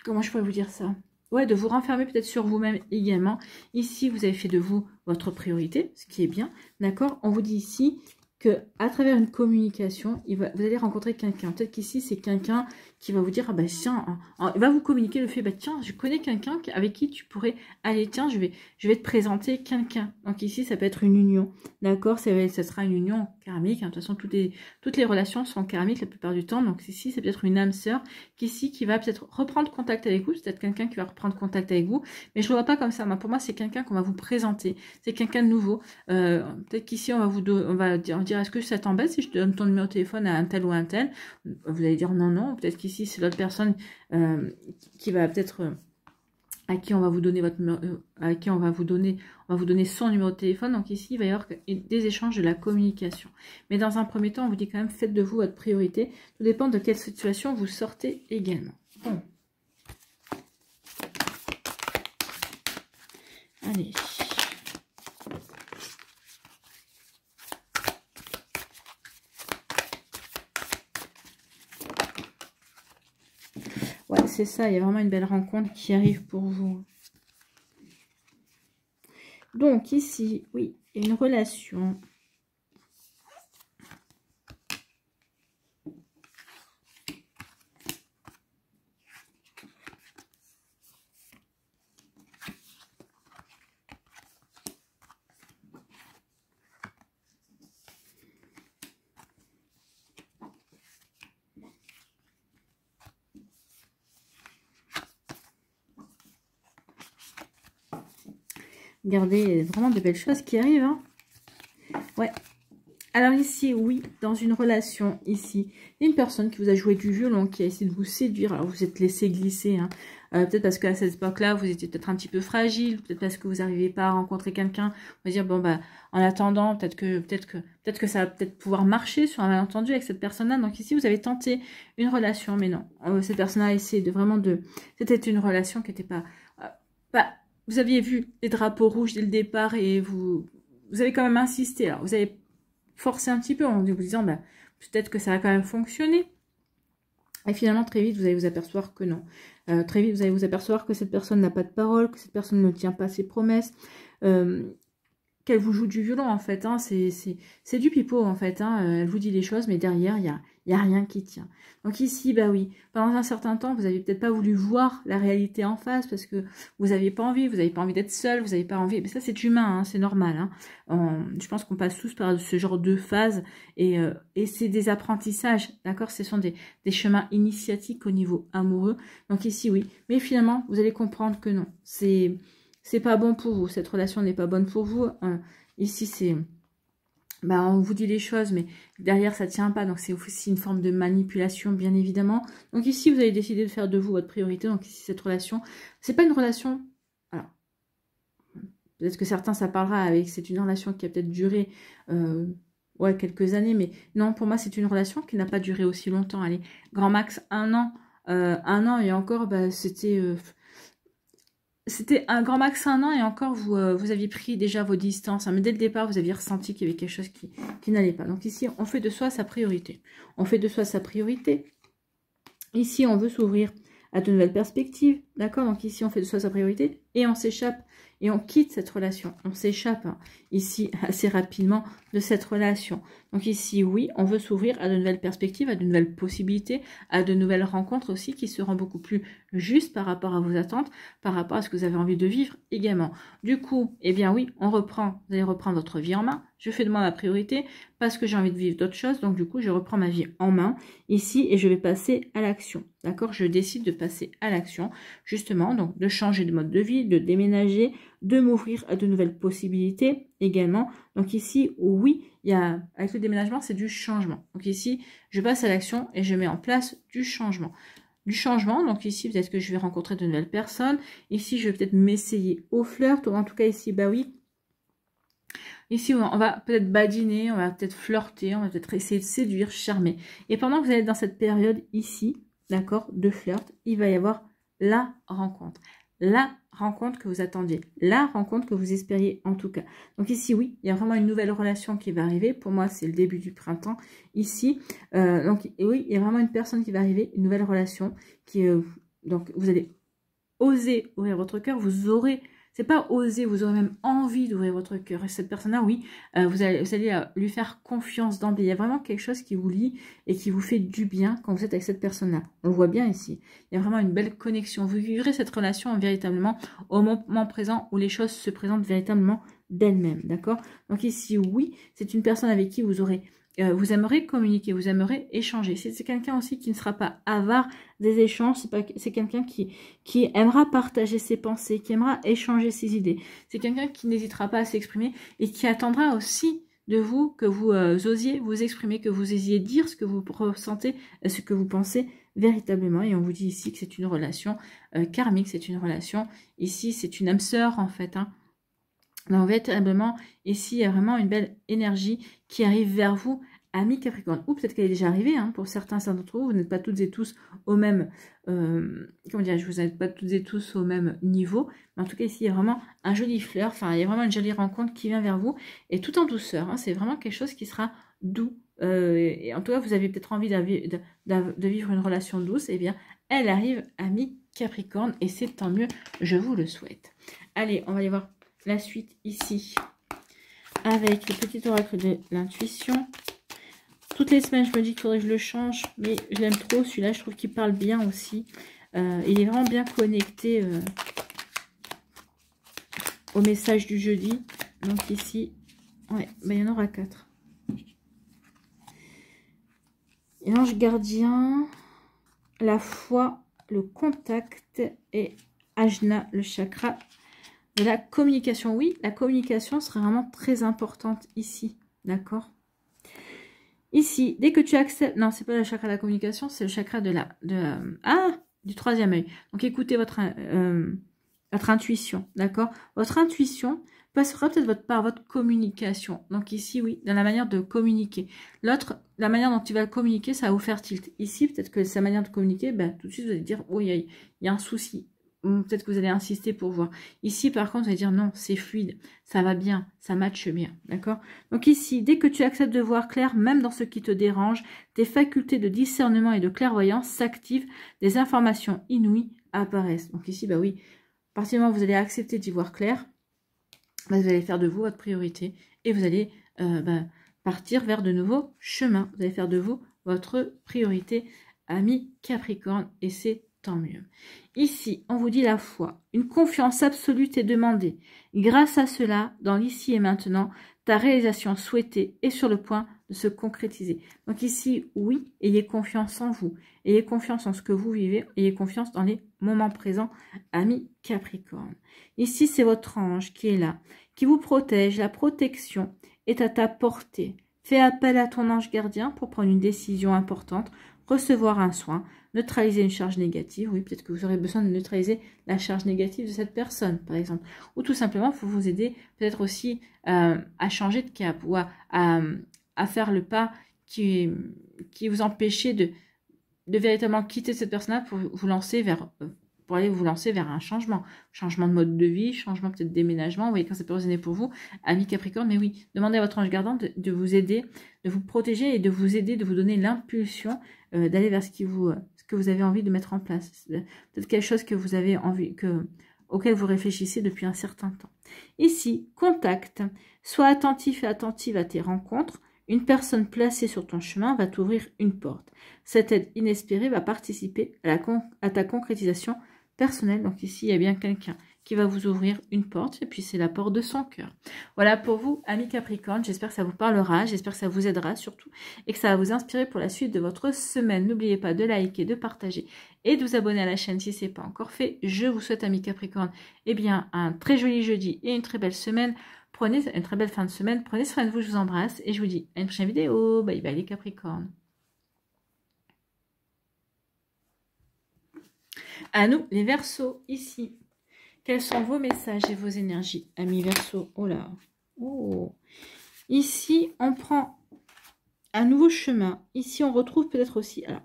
Comment je pourrais vous dire ça? Ouais, de vous renfermer peut-être sur vous-même également. Ici, vous avez fait de vous votre priorité, ce qui est bien. D'accord? On vous dit ici... que à travers une communication, vous allez rencontrer quelqu'un. Peut-être qu'ici, c'est quelqu'un qui va vous dire, ah bah tiens, il va vous communiquer le fait, bah tiens, je connais quelqu'un avec qui tu pourrais aller, tiens, je vais te présenter quelqu'un. Donc ici, ça peut être une union, d'accord? Ça sera une union karmique. Hein. De toute façon, toutes les relations sont karmiques la plupart du temps. Donc ici, c'est peut-être une âme sœur qui va peut-être reprendre contact avec vous. C'est peut-être quelqu'un qui va reprendre contact avec vous. Mais je ne le vois pas comme ça. Pour moi, c'est quelqu'un qu'on va vous présenter. C'est quelqu'un de nouveau. Peut-être qu'ici, on va dire, est-ce que ça t'embête si je te donne ton numéro de téléphone à un tel ou un tel? Vous allez dire non, non. Peut-être qu'ici, c'est l'autre personne qui va peut-être... à qui on va vous donner votre numéro, à qui on va vous donner son numéro de téléphone. Donc ici, il va y avoir des échanges, de la communication. Mais dans un premier temps, on vous dit quand même, faites de vous votre priorité. Tout dépend de quelle situation vous sortez également. Bon. Allez. Ouais, c'est ça, il y a vraiment une belle rencontre qui arrive pour vous. Donc ici, oui, une relation. Regardez, vraiment de belles choses qui arrivent. Hein. Ouais. Alors ici, oui, dans une relation, ici, il y a une personne qui vous a joué du violon, qui a essayé de vous séduire. Alors vous êtes laissé glisser. Hein. Peut-être parce qu'à cette époque-là, vous étiez peut-être un petit peu fragile. Peut-être parce que vous n'arrivez pas à rencontrer quelqu'un. On va dire, bon, bah, en attendant, peut-être que ça va peut-être pouvoir marcher sur un malentendu avec cette personne-là. Donc ici, vous avez tenté une relation, mais non. Cette personne-là a essayé de vraiment de... C'était une relation qui n'était pas... Vous aviez vu les drapeaux rouges dès le départ et vous avez quand même insisté. Alors, vous avez forcé un petit peu en vous disant, bah, peut-être que ça va quand même fonctionner. Et finalement, très vite, vous allez vous apercevoir que non. Très vite, vous allez vous apercevoir que cette personne n'a pas de parole, que cette personne ne tient pas ses promesses, qu'elle vous joue du violon, en fait. Hein. C'est du pipeau, en fait. Hein. Elle vous dit les choses, mais derrière, il y a rien qui tient. Donc ici, bah oui, pendant un certain temps, vous n'avez peut-être pas voulu voir la réalité en face parce que vous n'aviez pas envie, d'être seul, vous n'avez pas envie. Mais ça, c'est humain, hein, c'est normal. Hein. Je pense qu'on passe tous par ce genre de phase et c'est des apprentissages, d'accord? Ce sont des chemins initiatiques au niveau amoureux. Donc ici, oui. Mais finalement, vous allez comprendre que non. C'est pas bon pour vous. Cette relation n'est pas bonne pour vous. Ici, c'est... Bah, on vous dit les choses, mais derrière, ça tient pas. Donc, c'est aussi une forme de manipulation, bien évidemment. Donc, ici, vous avez décidé de faire de vous votre priorité. Donc, ici, cette relation, c'est pas une relation... Alors, peut-être que certains, ça parlera avec... C'est une relation qui a peut-être duré... ouais, quelques années. Mais non, pour moi, c'est une relation qui n'a pas duré aussi longtemps. Allez, grand max, 1 an. 1 an, et encore, bah, c'était... C'était un grand max 1 an et encore, vous aviez pris déjà vos distances. Hein, mais dès le départ, vous aviez ressenti qu'il y avait quelque chose qui n'allait pas. Donc ici, on fait de soi sa priorité. On fait de soi sa priorité. Ici, on veut s'ouvrir à de nouvelles perspectives. D'accord? Donc ici, on fait de soi sa priorité et on s'échappe. Et on quitte cette relation. On s'échappe hein, ici assez rapidement de cette relation. Donc ici, oui, on veut s'ouvrir à de nouvelles perspectives, à de nouvelles possibilités, à de nouvelles rencontres aussi qui seront beaucoup plus justes par rapport à vos attentes, par rapport à ce que vous avez envie de vivre également. Du coup, eh bien oui, on reprend. Vous allez reprendre votre vie en main. Je fais de moi ma priorité parce que j'ai envie de vivre d'autres choses. Donc du coup, je reprends ma vie en main ici et je vais passer à l'action. D'accord? Je décide de passer à l'action, justement, donc de changer de mode de vie, de déménager, de m'ouvrir à de nouvelles possibilités également. Donc ici, oui, il y a, avec le déménagement, c'est du changement. Donc ici, je passe à l'action et je mets en place du changement. Du changement, donc ici, peut-être que je vais rencontrer de nouvelles personnes. Ici, je vais peut-être m'essayer au flirt, ou en tout cas ici, bah oui. Ici, on va peut-être badiner, on va peut-être flirter, on va peut-être essayer de séduire, charmer. Et pendant que vous allez être dans cette période ici, d'accord, de flirt, il va y avoir la rencontre. La rencontre que vous attendiez, la rencontre que vous espériez en tout cas. Donc ici, oui, il y a vraiment une nouvelle relation qui va arriver. Pour moi, c'est le début du printemps. Ici, donc oui, il y a vraiment une personne qui va arriver, une nouvelle relation. Donc vous allez oser ouvrir votre cœur, vous aurez... C'est pas oser, vous aurez même envie d'ouvrir votre cœur. Et cette personne-là, oui, vous allez lui faire confiance d'emblée. Il y a vraiment quelque chose qui vous lie et qui vous fait du bien quand vous êtes avec cette personne-là. On le voit bien ici. Il y a vraiment une belle connexion. Vous vivrez cette relation véritablement au moment présent où les choses se présentent véritablement d'elles-mêmes. D'accord? Donc ici, oui, c'est une personne avec qui vous aurez... vous aimerez communiquer, vous aimerez échanger. C'est quelqu'un aussi qui ne sera pas avare des échanges. C'est quelqu'un qui aimera partager ses pensées, qui aimera échanger ses idées. C'est quelqu'un qui n'hésitera pas à s'exprimer et qui attendra aussi de vous que vous osiez vous exprimer, que vous osiez dire ce que vous ressentez, ce que vous pensez véritablement. Et on vous dit ici que c'est une relation karmique, c'est une relation, ici c'est une âme sœur en fait, hein. Donc véritablement, ici, il y a vraiment une belle énergie qui arrive vers vous, amis Capricorne. Ou peut-être qu'elle est déjà arrivée, hein, pour certains d'entre vous. Vous n'êtes pas toutes et tous au même... comment dire, vous n'êtes pas toutes et tous au même niveau. Mais en tout cas, ici, il y a vraiment un joli fleur. Enfin, il y a vraiment une jolie rencontre qui vient vers vous. Et tout en douceur. Hein, c'est vraiment quelque chose qui sera doux et en tout cas, vous avez peut-être envie de vivre une relation douce, eh bien, elle arrive, ami Capricorne, et c'est tant mieux, je vous le souhaite. Allez, on va aller voir la suite ici, avec le petit oracle de l'intuition. Toutes les semaines, je me dis qu'il faudrait que je le change, mais je l'aime trop, celui-là, je trouve qu'il parle bien aussi. Il est vraiment bien connecté au message du jeudi. Donc ici, ouais, ben, il y en aura 4. Et l'ange gardien, la foi, le contact et Ajna, le chakra de la communication. Oui, la communication sera vraiment très importante ici, d'accord? Ici, dès que tu acceptes... Non, c'est pas le chakra de la communication, c'est le chakra du troisième œil. Donc écoutez votre intuition, d'accord? Votre intuition passera peut-être par votre communication. Donc ici, oui, dans la manière de communiquer. L'autre, la manière dont tu vas communiquer, ça va vous faire tilt. Ici, peut-être que sa manière de communiquer, ben, tout de suite, vous allez dire, oui, il y a un souci. Peut-être que vous allez insister pour voir. Ici, par contre, vous allez dire, non, c'est fluide, ça va bien, ça matche bien, d'accord? Donc ici, dès que tu acceptes de voir clair, même dans ce qui te dérange, tes facultés de discernement et de clairvoyance s'activent, des informations inouïes apparaissent. Donc ici, bah oui, à partir du moment où vous allez accepter d'y voir clair, bah, vous allez faire de vous votre priorité et vous allez partir vers de nouveaux chemins. Vous allez faire de vous votre priorité, ami Capricorne, et c'est tant mieux. Ici, on vous dit la foi. Une confiance absolue est demandée. Grâce à cela, dans l'ici et maintenant, ta réalisation souhaitée est sur le point de se concrétiser. Donc ici, oui, ayez confiance en vous. Ayez confiance en ce que vous vivez. Ayez confiance dans les moments présents, ami Capricorne. Ici, c'est votre ange qui est là, qui vous protège. La protection est à ta portée. Fais appel à ton ange gardien pour prendre une décision importante, recevoir un soin, neutraliser une charge négative. Oui, peut-être que vous aurez besoin de neutraliser la charge négative de cette personne, par exemple. Ou tout simplement, pour vous aider peut-être aussi à changer de cap ou à faire le pas qui vous empêchait de véritablement quitter cette personne-là pour vous lancer vers... pour aller vous lancer vers un changement de mode de vie, changement peut-être de déménagement, vous voyez quand ça peut résonner pour vous, ami Capricorne, mais oui, demandez à votre ange gardien de vous aider, de vous protéger et de vous aider, de vous donner l'impulsion d'aller vers ce que vous avez envie de mettre en place, peut-être quelque chose que vous avez envie, auquel vous réfléchissez depuis un certain temps. Ici, contact, sois attentif et attentive à tes rencontres. Une personne placée sur ton chemin va t'ouvrir une porte. Cette aide inespérée va participer à ta concrétisation personnelle. Donc ici, il y a bien quelqu'un qui va vous ouvrir une porte. Et puis, c'est la porte de son cœur. Voilà pour vous, amis Capricorne. J'espère que ça vous parlera. J'espère que ça vous aidera surtout. Et que ça va vous inspirer pour la suite de votre semaine. N'oubliez pas de liker, de partager et de vous abonner à la chaîne si ce n'est pas encore fait. Je vous souhaite, amis Capricorne, eh bien, un très joli jeudi et une très belle semaine. Prenez une très belle fin de semaine. Prenez soin de vous. Je vous embrasse. Et je vous dis à une prochaine vidéo. Bye bye les Capricornes. À nous, les Verseaux, ici. Quels sont vos messages et vos énergies, amis Verseaux? Oh là. Oh. Ici, on prend un nouveau chemin. Ici, on retrouve peut-être aussi... Alors,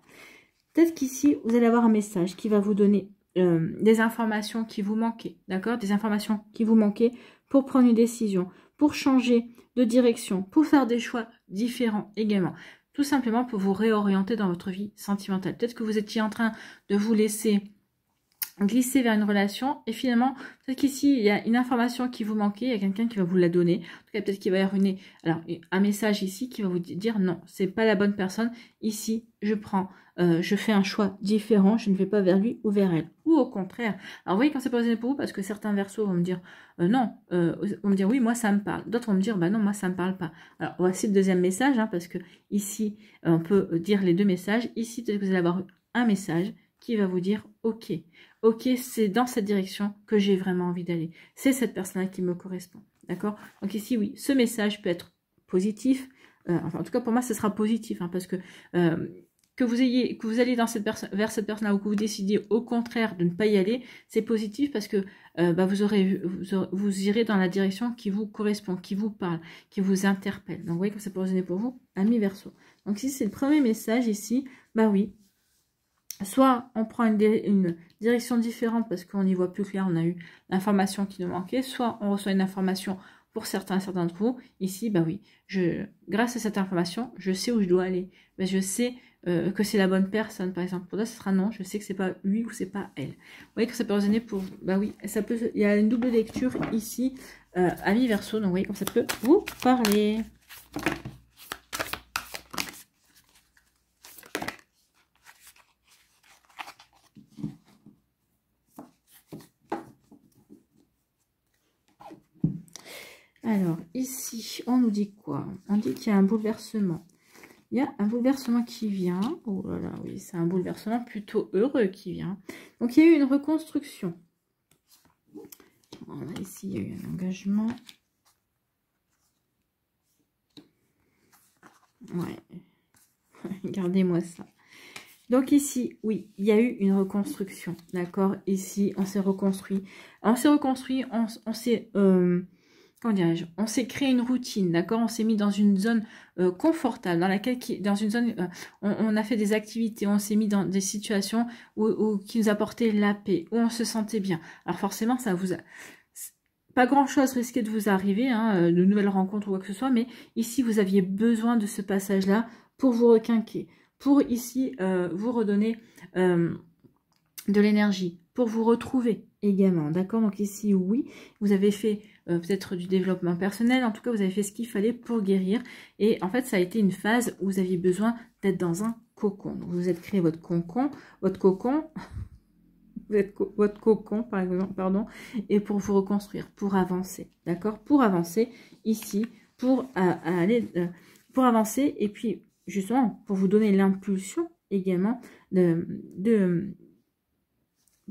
peut-être qu'ici, vous allez avoir un message qui va vous donner des informations qui vous manquaient. D'accord? Des informations qui vous manquaient pour prendre une décision, pour changer de direction, pour faire des choix différents également. Tout simplement pour vous réorienter dans votre vie sentimentale. Peut-être que vous étiez en train de vous laisser glisser vers une relation et finalement peut-être qu'ici il y a une information qui vous manquait, il y a quelqu'un qui va vous la donner. En tout cas peut-être qu'il va y avoir un message ici qui va vous dire non, c'est pas la bonne personne. Ici je fais un choix différent, je ne vais pas vers lui ou vers elle. Ou au contraire. Alors vous voyez quand c'est pas résonné pour vous, parce que certains Verseaux vont me dire non, vont me dire oui, moi ça me parle. D'autres vont me dire bah non, moi ça me parle pas. Alors voici le deuxième message, parce que ici on peut dire les deux messages. Ici peut-être que vous allez avoir un message qui va vous dire ok, c'est dans cette direction que j'ai vraiment envie d'aller. C'est cette personne-là qui me correspond. D'accord? Donc ici, oui, ce message peut être positif. Enfin, en tout cas, pour moi, ce sera positif. Parce que vous alliez dans vers cette personne-là ou que vous décidiez au contraire de ne pas y aller, c'est positif parce que vous irez dans la direction qui vous correspond, qui vous parle, qui vous interpelle. Donc, vous voyez que ça peut résonner pour vous, amis Verseau. Donc, ici, c'est le premier message ici. Bah oui. Soit on prend une direction différente parce qu'on n'y voit plus clair, on a eu l'information qui nous manquait, soit on reçoit une information pour certains d'entre vous, ici, bah oui, grâce à cette information, je sais où je dois aller. Ben, je sais que c'est la bonne personne, par exemple. Pour toi, ce sera non, je sais que c'est pas lui ou c'est pas elle. Vous voyez que ça peut résonner pour... Bah oui, il y a une double lecture ici, ami Verseau, donc vous voyez comme ça peut vous parler. Alors, ici, on nous dit quoi? On dit qu'il y a un bouleversement. Il y a un bouleversement qui vient. Oh là là, oui, c'est un bouleversement plutôt heureux qui vient. Donc, il y a eu une reconstruction. Voilà, ici, il y a eu un engagement. Ouais. Regardez-moi ça. Donc ici, oui, il y a eu une reconstruction. D'accord? Ici, on s'est reconstruit. On s'est reconstruit, on s'est... comment dirais-je, on s'est créé une routine, d'accord? On s'est mis dans une zone confortable, dans laquelle, dans une zone, on a fait des activités, on s'est mis dans des situations qui nous apportaient la paix, où on se sentait bien. Alors forcément, ça vous a... Pas grand-chose risquait de vous arriver, hein, de nouvelles rencontres ou quoi que ce soit, mais ici, vous aviez besoin de ce passage-là pour vous requinquer, pour ici vous redonner de l'énergie, pour vous retrouver également, d'accord? Donc ici, oui, vous avez fait peut-être du développement personnel, en tout cas, vous avez fait ce qu'il fallait pour guérir, et en fait, ça a été une phase où vous aviez besoin d'être dans un cocon. Donc, vous vous êtes créé votre cocon, votre cocon, par exemple, pardon, et pour vous reconstruire, pour avancer, d'accord? Pour avancer ici, pour pour avancer, et puis, justement, pour vous donner l'impulsion également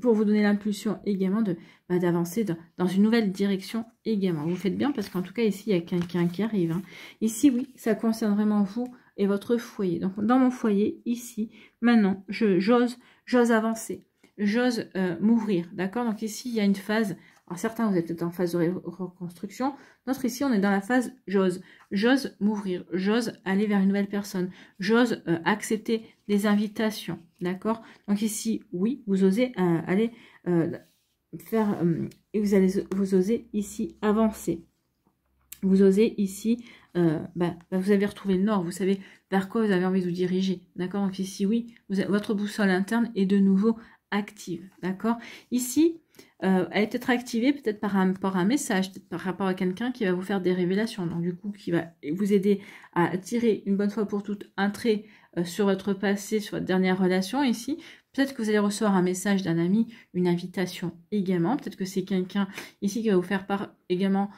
pour vous donner l'impulsion également d'avancer dans une nouvelle direction également. Vous faites bien parce qu'en tout cas ici il y a quelqu'un qui arrive. Hein. Ici oui, ça concerne vraiment vous et votre foyer. Donc dans mon foyer, ici, maintenant, j'ose avancer, j'ose m'ouvrir. D'accord? Donc ici il y a une phase, alors certains vous êtes peut-être en phase de reconstruction, d'autres ici on est dans la phase j'ose m'ouvrir, j'ose aller vers une nouvelle personne, j'ose accepter des invitations. D'accord? Donc ici, oui, vous osez aller faire... et vous osez ici avancer. Vous osez ici... vous avez retrouvé le nord. Vous savez vers quoi vous avez envie de vous diriger. D'accord? Donc ici, oui, votre boussole interne est de nouveau active. D'accord? Ici, elle est peut-être activée peut-être par un message, peut-être par rapport à quelqu'un qui va vous faire des révélations. Donc du coup, qui va vous aider à tirer une bonne fois pour toutes un trait sur votre passé, sur votre dernière relation ici. Peut-être que vous allez recevoir un message d'un ami, une invitation également. Peut-être que c'est quelqu'un ici qui va vous faire part également,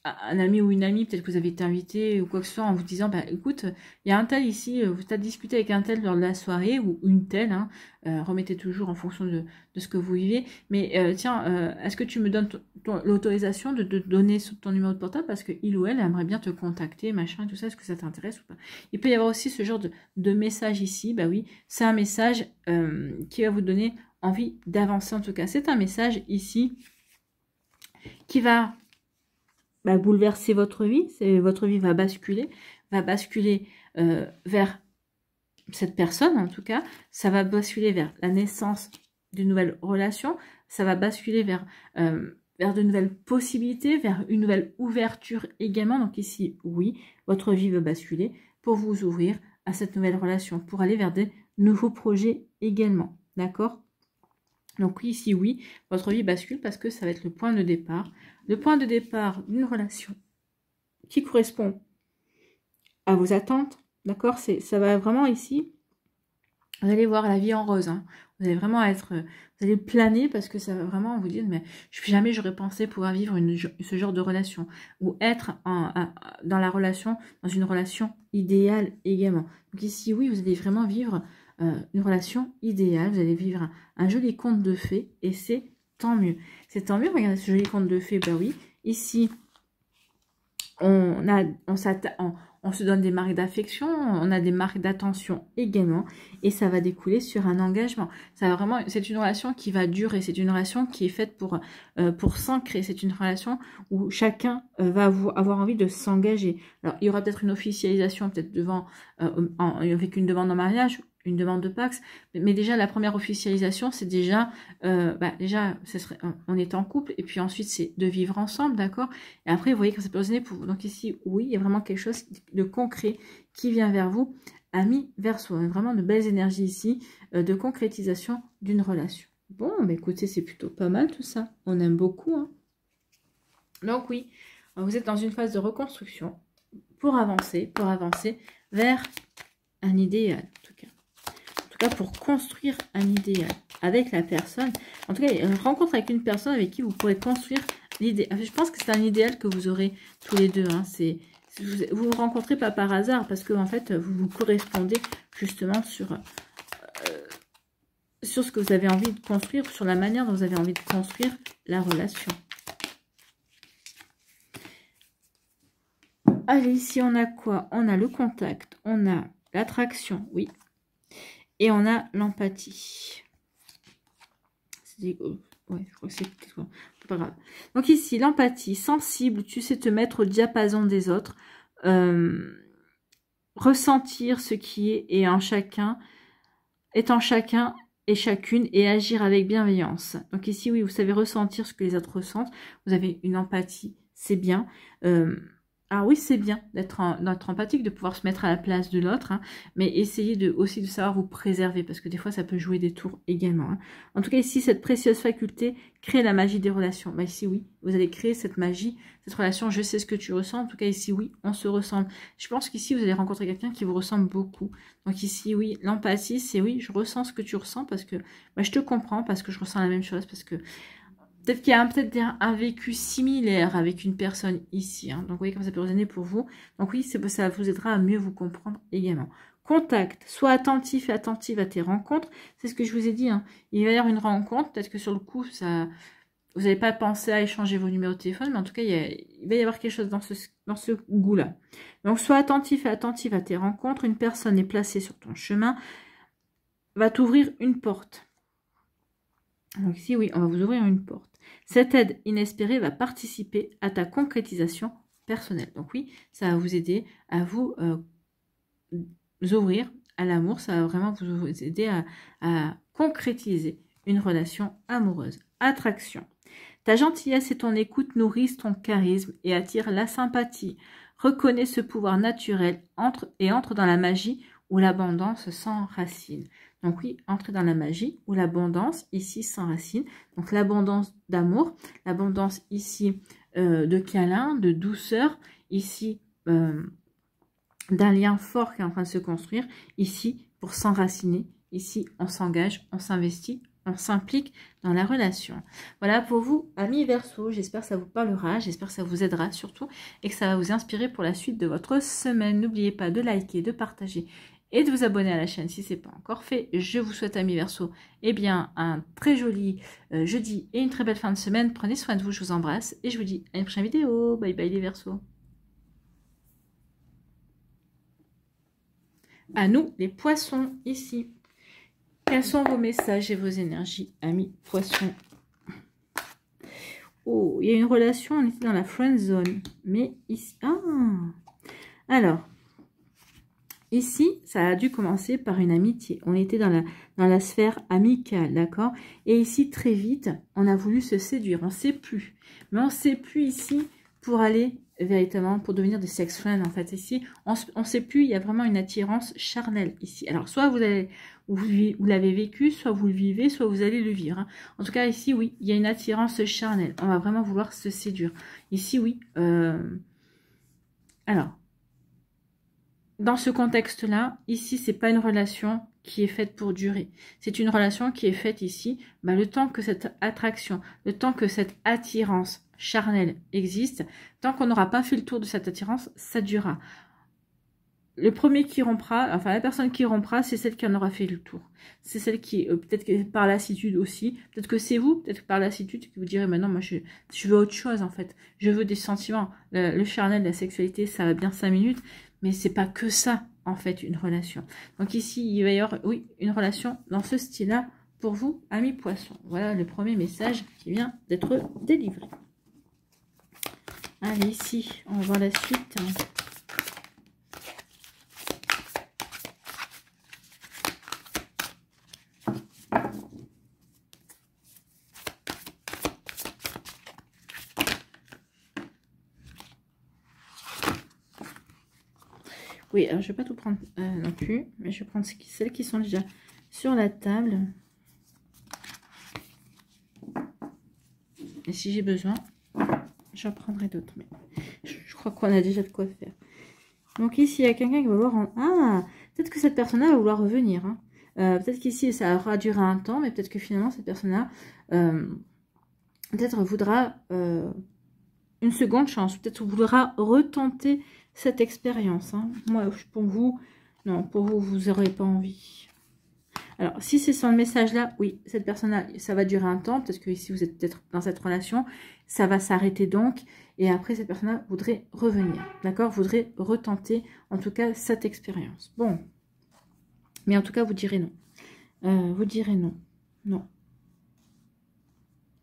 un ami ou une amie, peut-être que vous avez été invité ou quoi que ce soit en vous disant, bah écoute, il y a un tel ici, vous avez discuté avec un tel lors de la soirée ou une telle, hein, remettez toujours en fonction de ce que vous vivez, mais tiens, est-ce que tu me donnes l'autorisation de te donner ton numéro de portable parce que il ou elle aimerait bien te contacter, machin, tout ça, est-ce que ça t'intéresse ou pas? Il peut y avoir aussi ce genre de message ici, bah oui, c'est un message qui va vous donner envie d'avancer en tout cas, c'est un message ici qui va bouleverser votre vie, votre vie va basculer vers cette personne en tout cas, ça va basculer vers la naissance d'une nouvelle relation, ça va basculer vers de nouvelles possibilités, vers une nouvelle ouverture également. Donc ici, oui, votre vie va basculer pour vous ouvrir à cette nouvelle relation, pour aller vers des nouveaux projets également, d'accord? Donc ici, oui, votre vie bascule parce que ça va être le point de départ. Le point de départ d'une relation qui correspond à vos attentes, d'accord? Ça va vraiment ici, vous allez voir la vie en rose. Hein. Vous allez vraiment vous allez planer parce que ça va vraiment vous dire, mais jamais j'aurais pensé pouvoir vivre ce genre de relation. Ou être dans une relation idéale également. Donc ici, oui, vous allez vraiment vivre une relation idéale, vous allez vivre un joli conte de fées et c'est tant mieux. C'est tant mieux, regardez ce joli conte de fées, bah oui, ici on se donne des marques d'affection, on a des marques d'attention également et ça va découler sur un engagement. Ça va vraiment, c'est une relation qui va durer, c'est une relation qui est faite pour s'ancrer, c'est une relation où chacun va avoir envie de s'engager. Alors il y aura peut-être une officialisation, peut-être avec une demande en mariage une demande de Pax, mais déjà la première officialisation, c'est déjà, ce serait, on est en couple, et puis ensuite c'est de vivre ensemble, d'accord? Et après, vous voyez que ça peut résonner pour vous. Donc ici, oui, il y a vraiment quelque chose de concret qui vient vers vous, ami Verseau. Vraiment de belles énergies ici, de concrétisation d'une relation. Bon, bah écoutez, c'est plutôt pas mal tout ça. On aime beaucoup, hein. Donc oui, vous êtes dans une phase de reconstruction pour avancer vers un idéal, en tout cas. En tout cas, pour construire un idéal avec la personne. En tout cas, une rencontre avec une personne avec qui vous pourrez construire l'idée. Je pense que c'est un idéal que vous aurez tous les deux. Hein. Vous vous rencontrez pas par hasard parce que en fait, vous vous correspondez justement sur ce que vous avez envie de construire, sur la manière dont vous avez envie de construire la relation. Allez, ici, on a quoi? On a le contact, on a l'attraction, oui. Et on a l'empathie. Ouais, je crois que c'est pas grave. Donc ici, l'empathie, sensible, tu sais te mettre au diapason des autres. Ressentir ce qui est en chacun et chacune et agir avec bienveillance. Donc ici, oui, vous savez ressentir ce que les autres ressentent. Vous avez une empathie, c'est bien. Alors oui, c'est bien d'être empathique, de pouvoir se mettre à la place de l'autre, hein, mais essayez aussi de savoir vous préserver, parce que des fois, ça peut jouer des tours également. Hein. En tout cas, ici, cette précieuse faculté crée la magie des relations. Bah, ici, oui, vous allez créer cette magie, cette relation. Je sais ce que tu ressens. En tout cas, ici, oui, on se ressemble. Je pense qu'ici, vous allez rencontrer quelqu'un qui vous ressemble beaucoup. Donc ici, oui, l'empathie, c'est oui, je ressens ce que tu ressens, parce que je te comprends, parce que je ressens la même chose, parce que peut-être qu'il y a un vécu similaire avec une personne ici. Hein. Donc, vous voyez comme ça peut résonner pour vous. Donc, oui, ça vous aidera à mieux vous comprendre également. Contact. Sois attentif et attentive à tes rencontres. C'est ce que je vous ai dit. Hein. Il va y avoir une rencontre. Peut-être que sur le coup, vous n'avez pas pensé à échanger vos numéros de téléphone. Mais en tout cas, il va y avoir quelque chose dans ce goût-là. Donc, sois attentif et attentive à tes rencontres. Une personne est placée sur ton chemin. Va t'ouvrir une porte. Donc ici, oui, on va vous ouvrir une porte. Cette aide inespérée va participer à ta concrétisation personnelle. Donc oui, ça va vous aider à vous ouvrir à l'amour. Ça va vraiment vous aider à concrétiser une relation amoureuse. Attraction. Ta gentillesse et ton écoute nourrissent ton charisme et attirent la sympathie. Reconnais ce pouvoir naturel entre dans la magie où l'abondance s'enracine. Donc oui, entrer dans la magie où l'abondance ici s'enracine. Donc l'abondance d'amour, l'abondance ici de câlin, de douceur, ici d'un lien fort qui est en train de se construire, ici pour s'enraciner, ici on s'engage, on s'investit, on s'implique dans la relation. Voilà pour vous, amis Verseau, j'espère que ça vous parlera, j'espère que ça vous aidera surtout et que ça va vous inspirer pour la suite de votre semaine. N'oubliez pas de liker, de partager et de vous abonner à la chaîne si ce n'est pas encore fait. Je vous souhaite, amis Verseau, eh bien, un très joli jeudi et une très belle fin de semaine. Prenez soin de vous, je vous embrasse et je vous dis à une prochaine vidéo. Bye bye les Verseaux. À nous, les poissons, ici. Quels sont vos messages et vos énergies, amis poissons? Oh, il y a une relation, on était dans la friend zone. Mais ici... Ah. Alors... Ici, ça a dû commencer par une amitié. On était dans la sphère amicale, d'accord? Et ici, très vite, on a voulu se séduire. On ne sait plus. Mais on ne sait plus ici pour aller véritablement, pour devenir des sex friends. En fait, ici, on ne sait plus. Il y a vraiment une attirance charnelle ici. Alors, soit vous l'avez vécu, soit vous le vivez, soit vous allez le vivre. Hein. En tout cas, ici, oui, il y a une attirance charnelle. On va vraiment vouloir se séduire. Ici, oui. Alors... Dans ce contexte-là, ici, c'est pas une relation qui est faite pour durer. C'est une relation qui est faite ici, le temps que cette attraction, le temps que cette attirance charnelle existe, tant qu'on n'aura pas fait le tour de cette attirance, ça durera. Le premier qui rompra, enfin la personne qui rompra, c'est celle qui en aura fait le tour. C'est celle qui, peut-être que par lassitude aussi, peut-être que c'est vous, peut-être que par lassitude, qui vous direz, maintenant, moi je veux autre chose en fait. Je veux des sentiments. Le charnel, la sexualité, ça va bien 5 minutes. Mais c'est pas que ça, en fait, une relation. Donc ici, il va y avoir, oui, une relation dans ce style-là pour vous, amis poissons. Voilà le premier message qui vient d'être délivré. Allez, ici, on va voir la suite. Oui, alors je vais pas tout prendre non plus, mais je vais prendre celles qui sont déjà sur la table. Et si j'ai besoin, j'en prendrai d'autres. Mais je crois qu'on a déjà de quoi faire. Donc ici, il y a quelqu'un qui va vouloir... Ah, peut-être que cette personne-là va vouloir revenir. Hein. Peut-être qu'ici, ça aura duré un temps, mais peut-être que finalement, cette personne-là, peut-être voudra une seconde chance. Peut-être voudra retenter cette expérience. Hein. Moi, pour vous, non, pour vous, vous n'aurez pas envie. Alors, si c'est sans le message-là, oui, cette personne-là, ça va durer un temps. Parce que ici, vous êtes peut-être dans cette relation. Ça va s'arrêter donc. Et après, cette personne-là voudrait revenir. D'accord? Voudrait retenter, en tout cas, cette expérience. Bon. Mais en tout cas, vous direz non. Vous direz non. Non.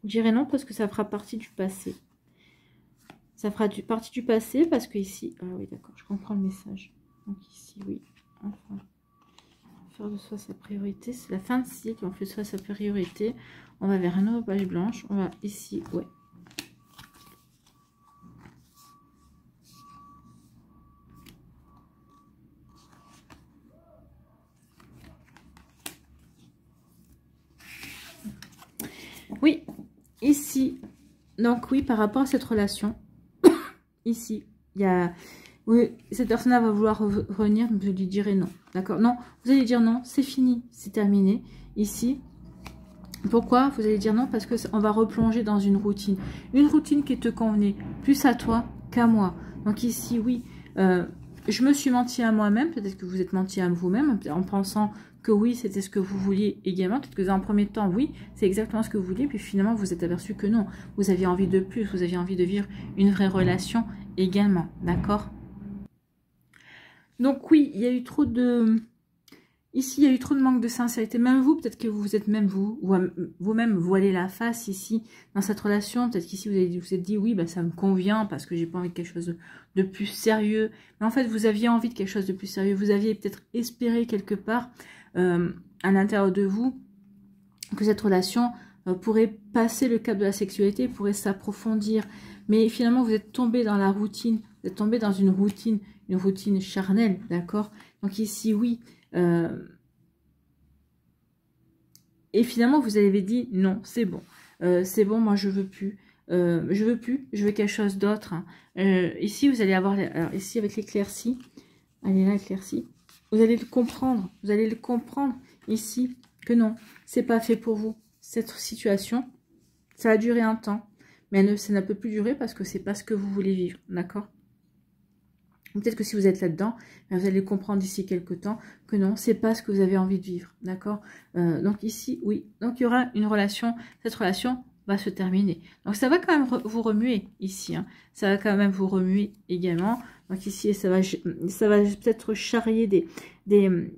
Vous direz non parce que ça fera partie du passé. Ça fera partie du passé parce que ici... Ah oui, d'accord, je comprends le message. Donc ici, oui. Enfin... Faire de soi sa priorité, c'est la fin de cycle, on fait de soi sa priorité, on va vers un nouveau page blanche, on va ici, ouais. Oui, ici, donc oui, par rapport à cette relation, ici, il y a... Oui, cette personne-là va vouloir revenir, mais je lui dirai non. D'accord? Non, vous allez dire non, c'est fini, c'est terminé. Ici, pourquoi vous allez dire non? Parce qu'on va replonger dans une routine. Une routine qui te convenait plus à toi qu'à moi. Donc ici, oui, je me suis menti à moi-même. Peut-être que vous êtes menti à vous-même en pensant que oui, c'était ce que vous vouliez également. Peut-être que dans un premier temps, oui, c'est exactement ce que vous vouliez. Puis finalement, vous êtes aperçu que non. Vous aviez envie de plus. Vous aviez envie de vivre une vraie relation également. D'accord? Donc oui, il y a eu trop de... Ici, il y a eu trop de manque de sincérité. Même vous, peut-être que vous êtes même vous-même voilé la face ici, dans cette relation. Peut-être qu'ici, vous êtes dit, oui, bah, ça me convient parce que j'ai pas envie de quelque chose de plus sérieux. Mais en fait, vous aviez envie de quelque chose de plus sérieux. Vous aviez peut-être espéré quelque part, à l'intérieur de vous, que cette relation pourrait passer le cap de la sexualité, pourrait s'approfondir. Mais finalement, vous êtes tombé dans la routine. Vous êtes tombé dans une routine charnelle, d'accord? Donc ici, oui. Et finalement, vous avez dit, non, c'est bon. C'est bon, moi, je veux plus. Je veux quelque chose d'autre. Hein. Ici, vous allez avoir... Alors, ici, avec l'éclaircie. Allez, là, éclaircie. Vous allez le comprendre. Vous allez le comprendre, ici, que non, c'est pas fait pour vous. Cette situation, ça a duré un temps. Mais ça ne peut plus durer parce que c'est pas ce que vous voulez vivre, d'accord? Peut-être que si vous êtes là-dedans, vous allez comprendre d'ici quelques temps que non, c'est pas ce que vous avez envie de vivre, d'accord? Donc ici, oui. Donc il y aura une relation, cette relation va se terminer. Donc ça va quand même vous remuer ici, hein. Ça va quand même vous remuer également. Donc ici, ça va peut-être charrier des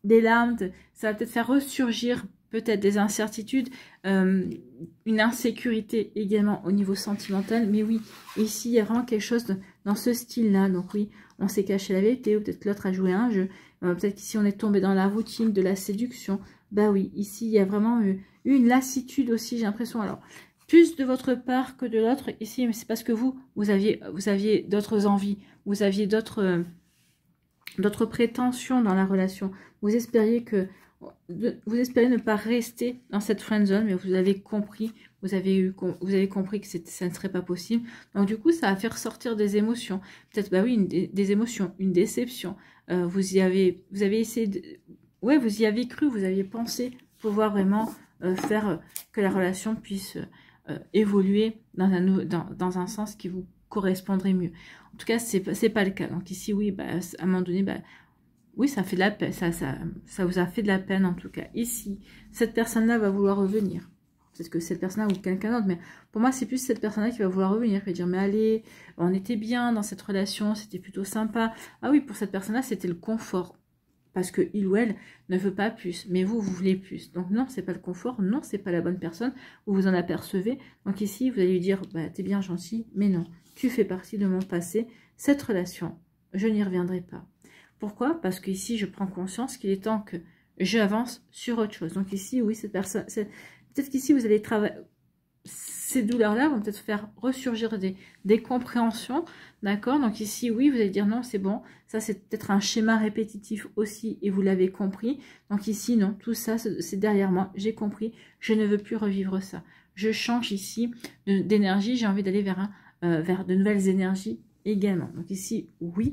larmes, ça va peut-être faire ressurgir peut-être des incertitudes, une insécurité également au niveau sentimental. Mais oui, ici, il y a vraiment quelque chose dans ce style-là. Donc oui, on s'est caché la vérité, ou peut-être l'autre a joué un jeu. Peut-être qu'ici, on est tombé dans la routine de la séduction. Bah oui, ici, il y a vraiment eu une lassitude aussi, j'ai l'impression. Alors, plus de votre part que de l'autre. Ici, mais c'est parce que vous aviez d'autres envies, vous aviez d'autres prétentions dans la relation. Vous espériez ne pas rester dans cette friend zone, mais vous avez compris, vous avez compris que ça ne serait pas possible. Donc du coup, ça va faire sortir des émotions. Peut-être, bah oui, des émotions, une déception. Vous y avez essayé, ouais, vous y avez cru, vous aviez pensé pouvoir vraiment faire que la relation puisse évoluer dans un sens qui vous correspondrait mieux. En tout cas, c'est pas le cas. Donc ici, oui, bah, à un moment donné, bah, oui, ça fait de la peine, ça vous a fait de la peine en tout cas. Ici, cette personne-là va vouloir revenir. Peut-être que cette personne-là ou quelqu'un d'autre, mais pour moi, c'est plus cette personne-là qui va vouloir revenir, qui va dire, mais allez, on était bien dans cette relation, c'était plutôt sympa. Ah oui, pour cette personne-là, c'était le confort. Parce que il ou elle ne veut pas plus, mais vous voulez plus. Donc non, c'est pas le confort, non, c'est pas la bonne personne, vous vous en apercevez. Donc ici, vous allez lui dire, bah, t'es bien gentil, mais non, tu fais partie de mon passé. Cette relation, je n'y reviendrai pas. Pourquoi? Parce qu'ici, je prends conscience qu'il est temps que j'avance sur autre chose. Donc ici, oui, cette personne, peut-être qu'ici, vous allez travailler, ces douleurs-là vont peut-être faire ressurgir des compréhensions, d'accord? Donc ici, oui, vous allez dire non, c'est bon. Ça, c'est peut-être un schéma répétitif aussi et vous l'avez compris. Donc ici, non, tout ça, c'est derrière moi. J'ai compris, je ne veux plus revivre ça. Je change ici d'énergie. J'ai envie d'aller vers de nouvelles énergies également. Donc ici, oui.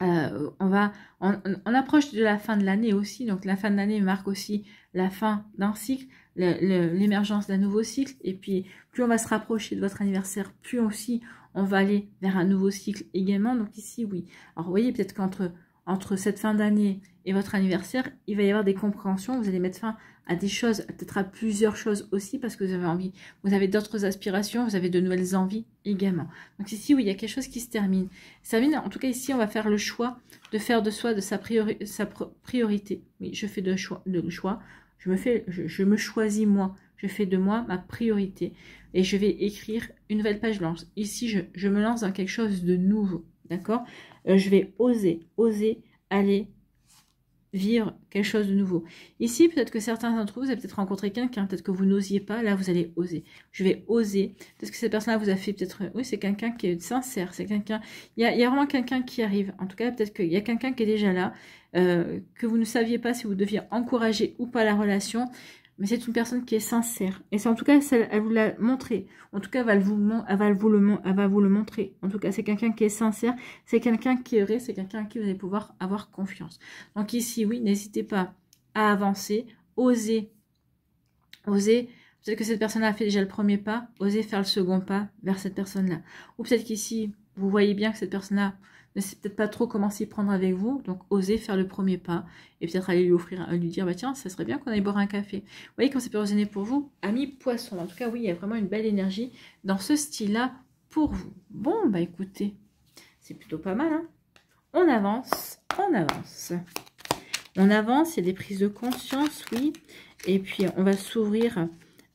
On approche de la fin de l'année aussi, donc la fin de l'année marque aussi la fin d'un cycle, l'émergence d'un nouveau cycle, et puis plus on va se rapprocher de votre anniversaire, plus aussi on va aller vers un nouveau cycle également. Donc ici, oui. Alors vous voyez, peut-être entre cette fin d'année et votre anniversaire, il va y avoir des compréhensions, vous allez mettre fin à des choses, peut-être à plusieurs choses aussi, parce que vous avez envie, vous avez d'autres aspirations, vous avez de nouvelles envies également. Donc ici, oui, il y a quelque chose qui se termine. En tout cas, ici, on va faire le choix de faire de soi, de sa priorité. Oui, je fais le choix. Je me choisis moi. Je fais de moi ma priorité. Et je vais écrire une nouvelle page blanche. Ici, je me lance dans quelque chose de nouveau. D'accord? Je vais oser aller vivre quelque chose de nouveau. Ici, peut-être que certains d'entre vous, vous avez peut-être rencontré quelqu'un, peut-être que vous n'osiez pas, là, vous allez oser. Je vais oser. Peut-être que cette personne-là vous a fait peut-être... Oui, c'est quelqu'un qui est sincère, c'est quelqu'un... Il y a vraiment quelqu'un qui arrive. En tout cas, peut-être qu'il y a quelqu'un qui est déjà là, que vous ne saviez pas si vous deviez encourager ou pas la relation, mais c'est une personne qui est sincère. Et c'est en tout cas, elle vous l'a montré. En tout cas, elle va vous le montrer. En tout cas, c'est quelqu'un qui est sincère, c'est quelqu'un qui est vrai, c'est quelqu'un à qui vous allez pouvoir avoir confiance. Donc ici, oui, n'hésitez pas à avancer, osez. Peut-être que cette personne a fait déjà le premier pas, osez faire le second pas vers cette personne-là. Ou peut-être qu'ici, vous voyez bien que cette personne-là ne sait peut-être pas trop comment s'y prendre avec vous, donc osez faire le premier pas et peut-être aller lui dire, bah tiens, ça serait bien qu'on aille boire un café. Vous voyez comme ça peut résonner pour vous, amis poissons. En tout cas, oui, il y a vraiment une belle énergie dans ce style-là pour vous. Bon, bah écoutez, c'est plutôt pas mal, hein. On avance. On avance, il y a des prises de conscience, oui. Et puis, on va s'ouvrir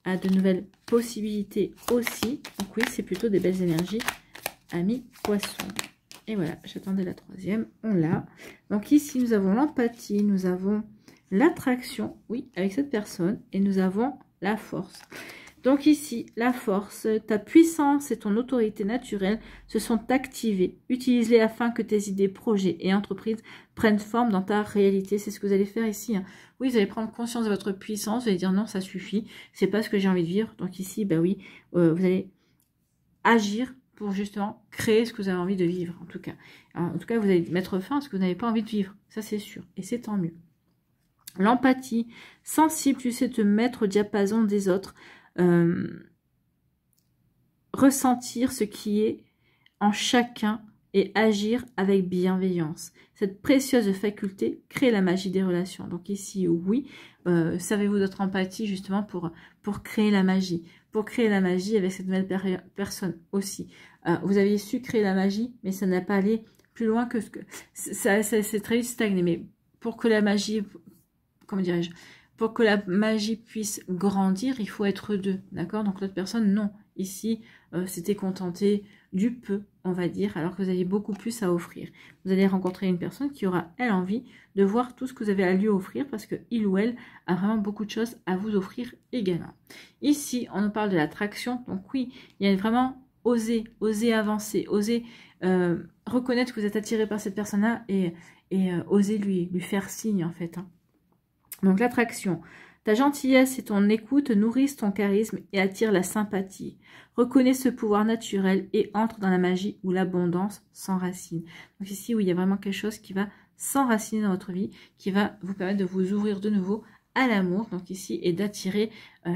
à de nouvelles possibilités aussi. Donc oui, c'est plutôt des belles énergies, amis poissons. Et voilà, j'attendais la troisième, on l'a. Donc ici, nous avons l'empathie, nous avons l'attraction, oui, avec cette personne, et nous avons la force. Donc ici, la force, ta puissance et ton autorité naturelle se sont activées. Utilise-les afin que tes idées, projets et entreprises prennent forme dans ta réalité. C'est ce que vous allez faire ici, hein. Oui, vous allez prendre conscience de votre puissance, vous allez dire non, ça suffit, c'est pas ce que j'ai envie de vivre. Donc ici, bah oui, vous allez agir pour justement créer ce que vous avez envie de vivre, en tout cas. Alors, en tout cas, vous allez mettre fin à ce que vous n'avez pas envie de vivre, ça c'est sûr, et c'est tant mieux. L'empathie, sensible, tu sais te mettre au diapason des autres, ressentir ce qui est en chacun et agir avec bienveillance. Cette précieuse faculté crée la magie des relations. Donc ici, oui, savez-vous votre empathie justement pour créer la magie. Pour créer la magie avec cette nouvelle personne aussi. Vous aviez su créer la magie, mais ça n'a pas allé plus loin que ce que... C'est très stagné, mais pour que la magie... Comment dirais-je? Pour que la magie puisse grandir, il faut être deux, d'accord? Donc l'autre personne, non. Ici, c'était contenté du peu, on va dire, alors que vous avez beaucoup plus à offrir. Vous allez rencontrer une personne qui aura, elle, envie de voir tout ce que vous avez à lui offrir parce que il ou elle a vraiment beaucoup de choses à vous offrir également. Ici, on nous parle de l'attraction. Donc oui, il y a vraiment oser avancer, oser reconnaître que vous êtes attiré par cette personne-là et oser lui faire signe, en fait, hein. Donc l'attraction, ta gentillesse et ton écoute nourrissent ton charisme et attirent la sympathie. Reconnais ce pouvoir naturel et entre dans la magie où l'abondance s'enracine. Donc ici, où il y a vraiment quelque chose qui va s'enraciner dans votre vie, qui va vous permettre de vous ouvrir de nouveau à l'amour, donc ici, et d'attirer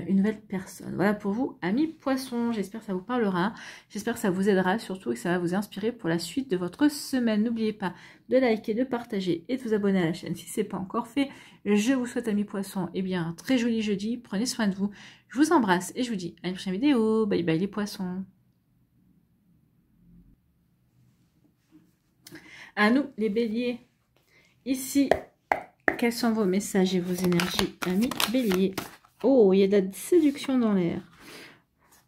une nouvelle personne. Voilà pour vous, amis poissons. J'espère que ça vous parlera, j'espère que ça vous aidera surtout et que ça va vous inspirer pour la suite de votre semaine. N'oubliez pas de liker, de partager et de vous abonner à la chaîne si ce n'est pas encore fait. Je vous souhaite, amis poissons, eh bien, un très joli jeudi. Prenez soin de vous. Je vous embrasse et je vous dis à une prochaine vidéo. Bye bye les poissons. À nous, les béliers. Ici, quels sont vos messages et vos énergies, amis béliers? Oh, il y a de la séduction dans l'air.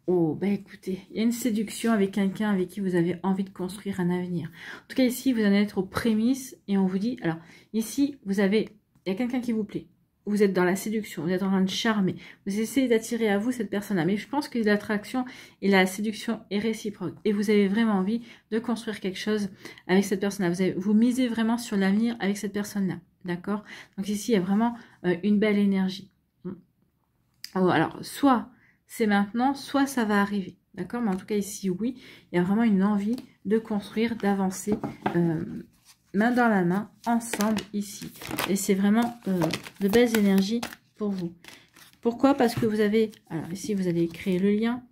Oh, bah écoutez, il y a une séduction avec quelqu'un avec qui vous avez envie de construire un avenir. En tout cas, ici, vous en êtes aux prémices et on vous dit... Alors, ici, il y a quelqu'un qui vous plaît. vous êtes dans la séduction, vous êtes en train de charmer, vous essayez d'attirer à vous cette personne-là. Mais je pense que l'attraction et la séduction est réciproque. Et vous avez vraiment envie de construire quelque chose avec cette personne-là. Vous misez vraiment sur l'avenir avec cette personne-là. D'accord? Donc ici, il y a vraiment une belle énergie. Alors, soit c'est maintenant, soit ça va arriver. D'accord? Mais en tout cas, ici, oui, il y a vraiment une envie de construire, d'avancer main dans la main, ensemble, ici. Et c'est vraiment de belles énergies pour vous. Pourquoi? Parce que vous avez... Alors, ici, vous allez créer le lien.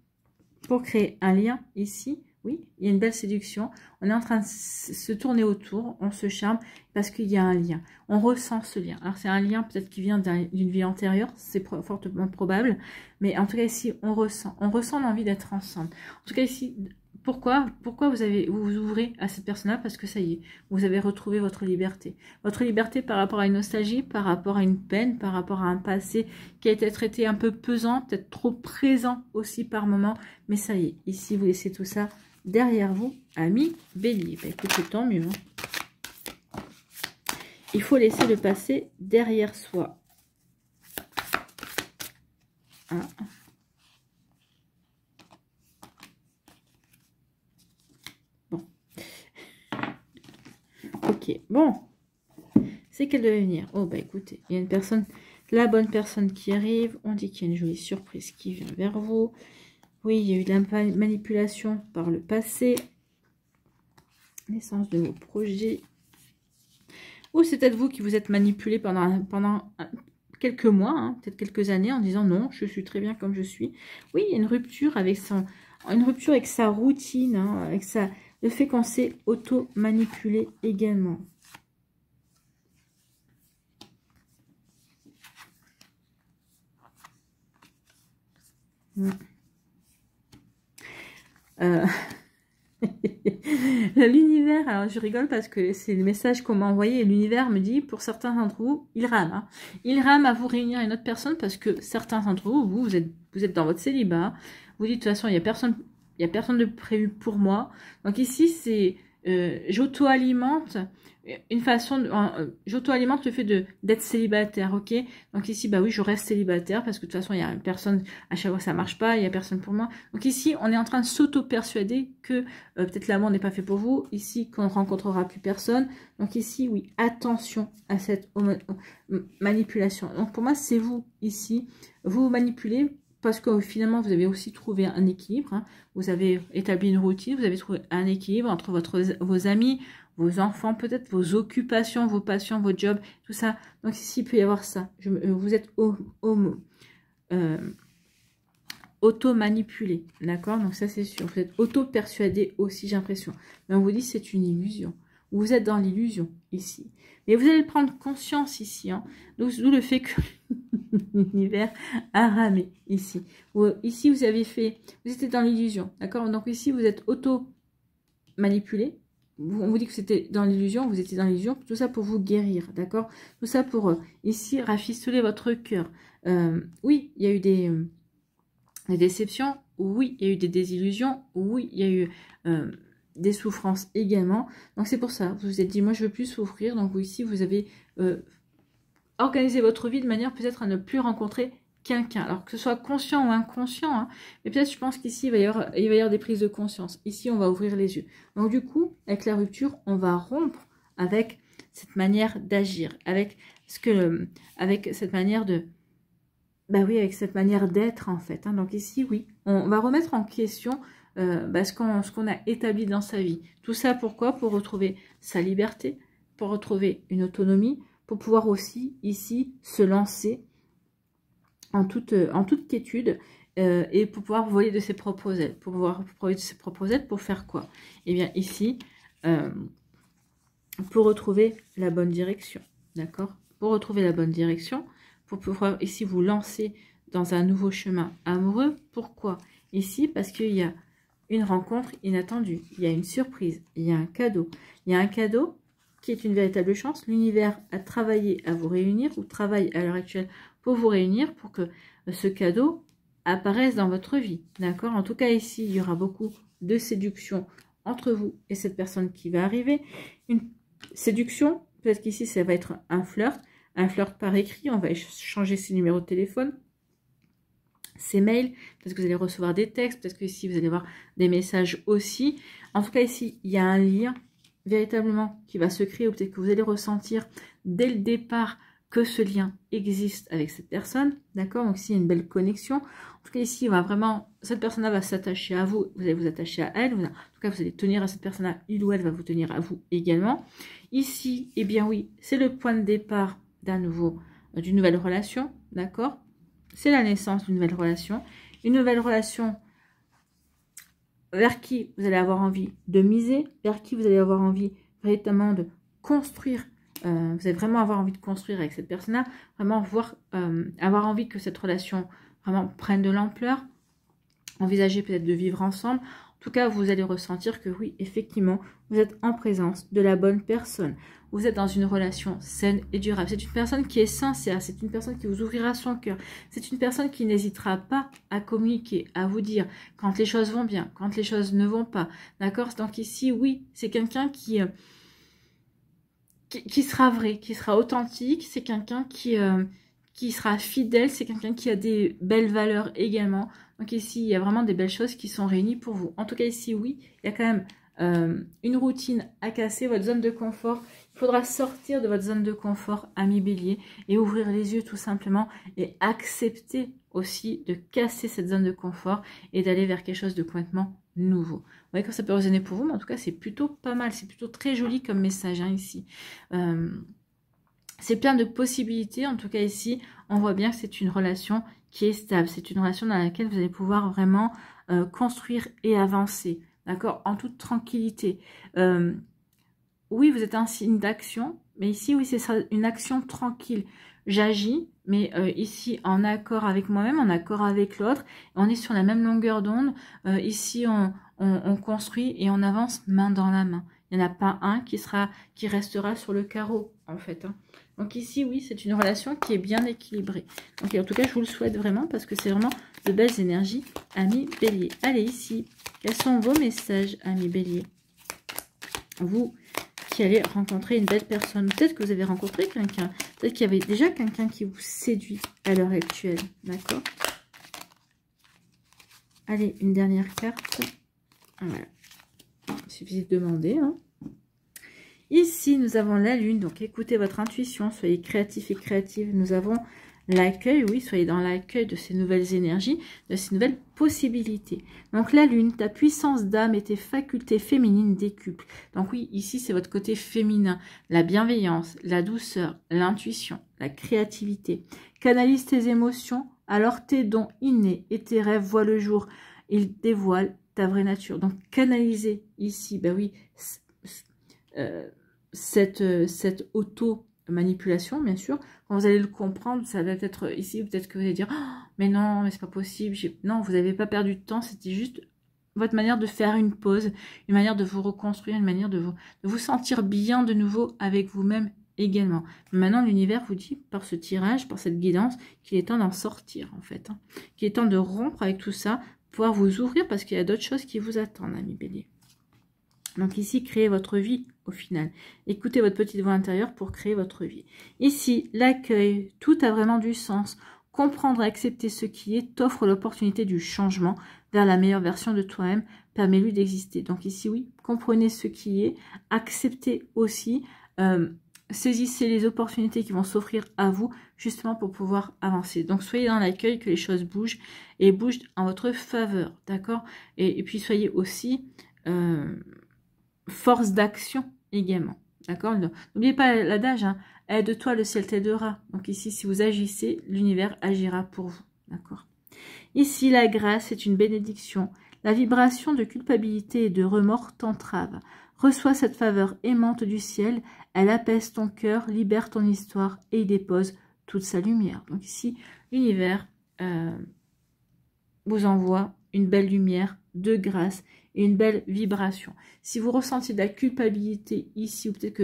Pour créer un lien, ici, oui, il y a une belle séduction. On est en train de se tourner autour, on se charme parce qu'il y a un lien. On ressent ce lien. Alors, c'est un lien peut-être qui vient d'une vie antérieure, c'est fortement probable. Mais en tout cas, ici, on ressent l'envie d'être ensemble. En tout cas, ici, pourquoi vous ouvrez à cette personne-là? Parce que ça y est, vous avez retrouvé votre liberté. Votre liberté par rapport à une nostalgie, par rapport à une peine, par rapport à un passé qui a été traité un peu pesant, peut-être trop présent aussi par moment. Mais ça y est, ici, vous laissez tout ça derrière vous, amis Bélier. Bah, écoutez, tant mieux. Hein. Il faut laisser le passé derrière soi. Ah. Bon. Ok, bon. C'est qu'elle devait venir. Oh, bah écoutez, il y a une personne, la bonne personne qui arrive. On dit qu'il y a une jolie surprise qui vient vers vous. Oui, il y a eu de la manipulation par le passé. Naissance de vos projets. Ou c'est peut-être vous qui vous êtes manipulé pendant quelques mois, hein, peut-être quelques années, en disant non, je suis très bien comme je suis. Oui, il y a une rupture avec sa routine, hein, avec le fait qu'on s'est auto-manipulé également. L'univers, alors je rigole parce que c'est le message qu'on m'a envoyé et l'univers me dit, pour certains d'entre vous, il rame. Hein. Il rame à vous réunir à une autre personne parce que certains d'entre vous, vous êtes dans votre célibat. Vous dites, de toute façon, il n'y a personne de prévu pour moi. Donc ici, c'est j'auto-alimente une façon j'auto-alimente le fait d'être célibataire, ok? Donc ici, bah oui, je reste célibataire parce que de toute façon, il y a personne, à chaque fois ça marche pas, il y a personne pour moi. Donc ici, on est en train de s'auto-persuader que peut-être l'amour n'est pas fait pour vous, ici qu'on ne rencontrera plus personne. Donc ici, oui, attention à cette manipulation. Donc pour moi, c'est vous ici, vous manipulez parce que finalement, vous avez aussi trouvé un équilibre. Hein. Vous avez établi une routine, vous avez trouvé un équilibre entre vos amis, vos enfants, peut-être vos occupations, vos passions, vos jobs, tout ça. Donc ici, il peut y avoir ça. Vous êtes auto-manipulé, d'accord? Donc ça, c'est sûr. Vous êtes auto-persuadé aussi, j'ai l'impression. Mais on vous dit c'est une illusion. Vous êtes dans l'illusion ici. Mais vous allez prendre conscience ici. Hein. D'où le fait que l'univers a ramé ici. Ici, vous étiez dans l'illusion. D'accord? Donc ici, vous êtes auto-manipulé. On vous dit que c'était dans l'illusion, vous étiez dans l'illusion. Tout ça pour vous guérir. D'accord? Tout ça pour ici rafistoler votre cœur. Oui, il y a eu des déceptions. Oui, il y a eu des désillusions. Oui, il y a eu des souffrances également. Donc c'est pour ça, vous vous êtes dit, moi je veux plus souffrir. Donc ici, vous avez organisé votre vie de manière peut-être à ne plus rencontrer quelqu'un. Alors que ce soit conscient ou inconscient. Hein, mais peut-être, je pense qu'ici, il va y avoir des prises de conscience. Ici, on va ouvrir les yeux. Donc du coup, avec la rupture, on va rompre avec cette manière d'agir. Avec cette manière de... Bah oui, avec cette manière d'être en fait. Hein. Donc ici, oui, on va remettre en question ce qu'on a établi dans sa vie. Tout ça pourquoi? Pour retrouver sa liberté, pour retrouver une autonomie, pour pouvoir aussi ici se lancer en toute quiétude et pour pouvoir voler de ses propres ailes. Pour pouvoir voler de ses propres ailes, pour faire quoi? Eh bien ici, pour retrouver la bonne direction. D'accord? Pour retrouver la bonne direction, pour pouvoir ici vous lancer dans un nouveau chemin amoureux. Pourquoi? Ici, parce qu'il y a une rencontre inattendue, il y a une surprise, il y a un cadeau. Il y a un cadeau qui est une véritable chance. L'univers a travaillé à vous réunir, ou travaille à l'heure actuelle pour vous réunir, pour que ce cadeau apparaisse dans votre vie. D'accord? En tout cas, ici, il y aura beaucoup de séduction entre vous et cette personne qui va arriver. Une séduction, peut-être qu'ici, ça va être un flirt un flirt par écrit, on va échanger ses numéros de téléphone, ses mails, peut-être que vous allez recevoir des textes, peut-être que ici vous allez voir des messages aussi. En tout cas ici, il y a un lien véritablement qui va se créer, ou peut-être que vous allez ressentir dès le départ que ce lien existe avec cette personne, d'accord? Donc ici, il y a une belle connexion. En tout cas, ici, il va vraiment, cette personne-là va s'attacher à vous, vous allez vous attacher à elle. En tout cas, vous allez tenir à cette personne-là, il ou elle va vous tenir à vous également. Ici, eh bien oui, c'est le point de départ d'une nouvelle relation, d'accord? C'est la naissance d'une nouvelle relation. Une nouvelle relation vers qui vous allez avoir envie de miser, vers qui vous allez avoir envie véritablement de construire. Vous allez vraiment avoir envie de construire avec cette personne-là, vraiment avoir envie que cette relation vraiment prenne de l'ampleur, envisager peut-être de vivre ensemble. En tout cas, vous allez ressentir que oui, effectivement, vous êtes en présence de la bonne personne. Vous êtes dans une relation saine et durable. C'est une personne qui est sincère, c'est une personne qui vous ouvrira son cœur. C'est une personne qui n'hésitera pas à communiquer, à vous dire quand les choses vont bien, quand les choses ne vont pas. D'accord? Donc ici, oui, c'est quelqu'un qui sera vrai, qui sera authentique. C'est quelqu'un qui sera fidèle. C'est quelqu'un qui a des belles valeurs également. Donc ici, il y a vraiment des belles choses qui sont réunies pour vous. En tout cas, ici, oui, il y a quand même une routine à casser, votre zone de confort. Il faudra sortir de votre zone de confort, ami Bélier, et ouvrir les yeux tout simplement et accepter aussi de casser cette zone de confort et d'aller vers quelque chose de complètement nouveau. Vous voyez que ça peut résonner pour vous, mais en tout cas, c'est plutôt pas mal. C'est plutôt très joli comme message hein, ici. C'est plein de possibilités. En tout cas, ici, on voit bien que c'est une relation qui est stable. C'est une relation dans laquelle vous allez pouvoir vraiment construire et avancer. D'accord? En toute tranquillité. Oui, vous êtes un signe d'action, mais ici, oui, c'est ça, une action tranquille. J'agis, mais ici, en accord avec moi-même, en accord avec l'autre. On est sur la même longueur d'onde. Ici, on construit et on avance main dans la main. Il n'y en a pas un qui restera sur le carreau, en fait. Hein. Donc ici, oui, c'est une relation qui est bien équilibrée. Donc, en tout cas, je vous le souhaite vraiment parce que c'est vraiment de belles énergies, amis Bélier. Allez, ici, quels sont vos messages, amis Bélier? Vous qui allez rencontrer une belle personne. Peut-être que vous avez rencontré quelqu'un. Peut-être qu'il y avait déjà quelqu'un qui vous séduit à l'heure actuelle. D'accord? Allez, une dernière carte. Voilà. Il suffit de demander. Hein. Ici, nous avons la lune. Donc, écoutez votre intuition. Soyez créatifs et créatives. Nous avons l'accueil. Oui, soyez dans l'accueil de ces nouvelles énergies, de ces nouvelles possibilités. Donc, la lune, ta puissance d'âme et tes facultés féminines décuplent. Donc, oui, ici, c'est votre côté féminin. La bienveillance, la douceur, l'intuition, la créativité. Canalise tes émotions, alors tes dons innés et tes rêves voient le jour. Ils dévoilent ta vraie nature. Donc, canaliser ici, ben oui, cette auto-manipulation, bien sûr. Quand vous allez le comprendre, ça va être ici, peut-être que vous allez dire oh, mais non, mais c'est pas possible. Non, vous n'avez pas perdu de temps, c'était juste votre manière de faire une pause, une manière de vous reconstruire, une manière de vous sentir bien de nouveau avec vous-même également. Mais maintenant, l'univers vous dit, par ce tirage, par cette guidance, qu'il est temps d'en sortir, en fait. Hein. Qu'il est temps de rompre avec tout ça, pouvoir vous ouvrir, parce qu'il y a d'autres choses qui vous attendent, ami Bélier. Donc ici, créez votre vie au final. Écoutez votre petite voix intérieure pour créer votre vie. Ici, l'accueil, tout a vraiment du sens. Comprendre et accepter ce qui est t'offre l'opportunité du changement vers la meilleure version de toi-même, permet-lui d'exister. Donc ici, oui, comprenez ce qui est, acceptez aussi, saisissez les opportunités qui vont s'offrir à vous, justement pour pouvoir avancer. Donc soyez dans l'accueil, que les choses bougent, et bougent en votre faveur, d'accord? Et puis soyez aussi force d'action également, d'accord? N'oubliez pas l'adage, hein, aide-toi, le ciel t'aidera. Donc ici, si vous agissez, l'univers agira pour vous, d'accord? Ici, la grâce est une bénédiction. La vibration de culpabilité et de remords t'entrave. Reçois cette faveur aimante du ciel, elle apaise ton cœur, libère ton histoire et y dépose toute sa lumière. Donc ici, l'univers vous envoie une belle lumière de grâce et une belle vibration. Si vous ressentez de la culpabilité ici, ou peut-être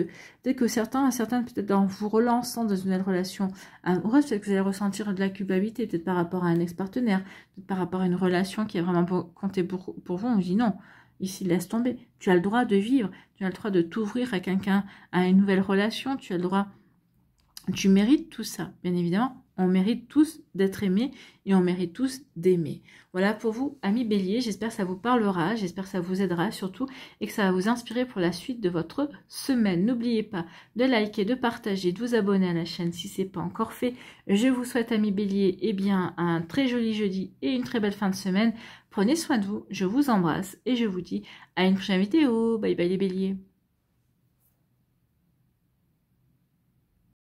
que certaines, peut-être en vous relançant dans une nouvelle relation amoureuse, peut-être que vous allez ressentir de la culpabilité, peut-être par rapport à un ex-partenaire, peut-être par rapport à une relation qui a vraiment compté pour vous, on dit non. Ici, laisse tomber. Tu as le droit de vivre, tu as le droit de t'ouvrir à quelqu'un, à une nouvelle relation, tu as le droit Tu mérites tout ça, bien évidemment. On mérite tous d'être aimés et on mérite tous d'aimer. Voilà pour vous, amis Bélier. J'espère que ça vous parlera, j'espère que ça vous aidera surtout et que ça va vous inspirer pour la suite de votre semaine. N'oubliez pas de liker, de partager, de vous abonner à la chaîne si ce n'est pas encore fait. Je vous souhaite, amis Bélier, eh bien, un très joli jeudi et une très belle fin de semaine. Prenez soin de vous, je vous embrasse et je vous dis à une prochaine vidéo. Bye bye les Béliers.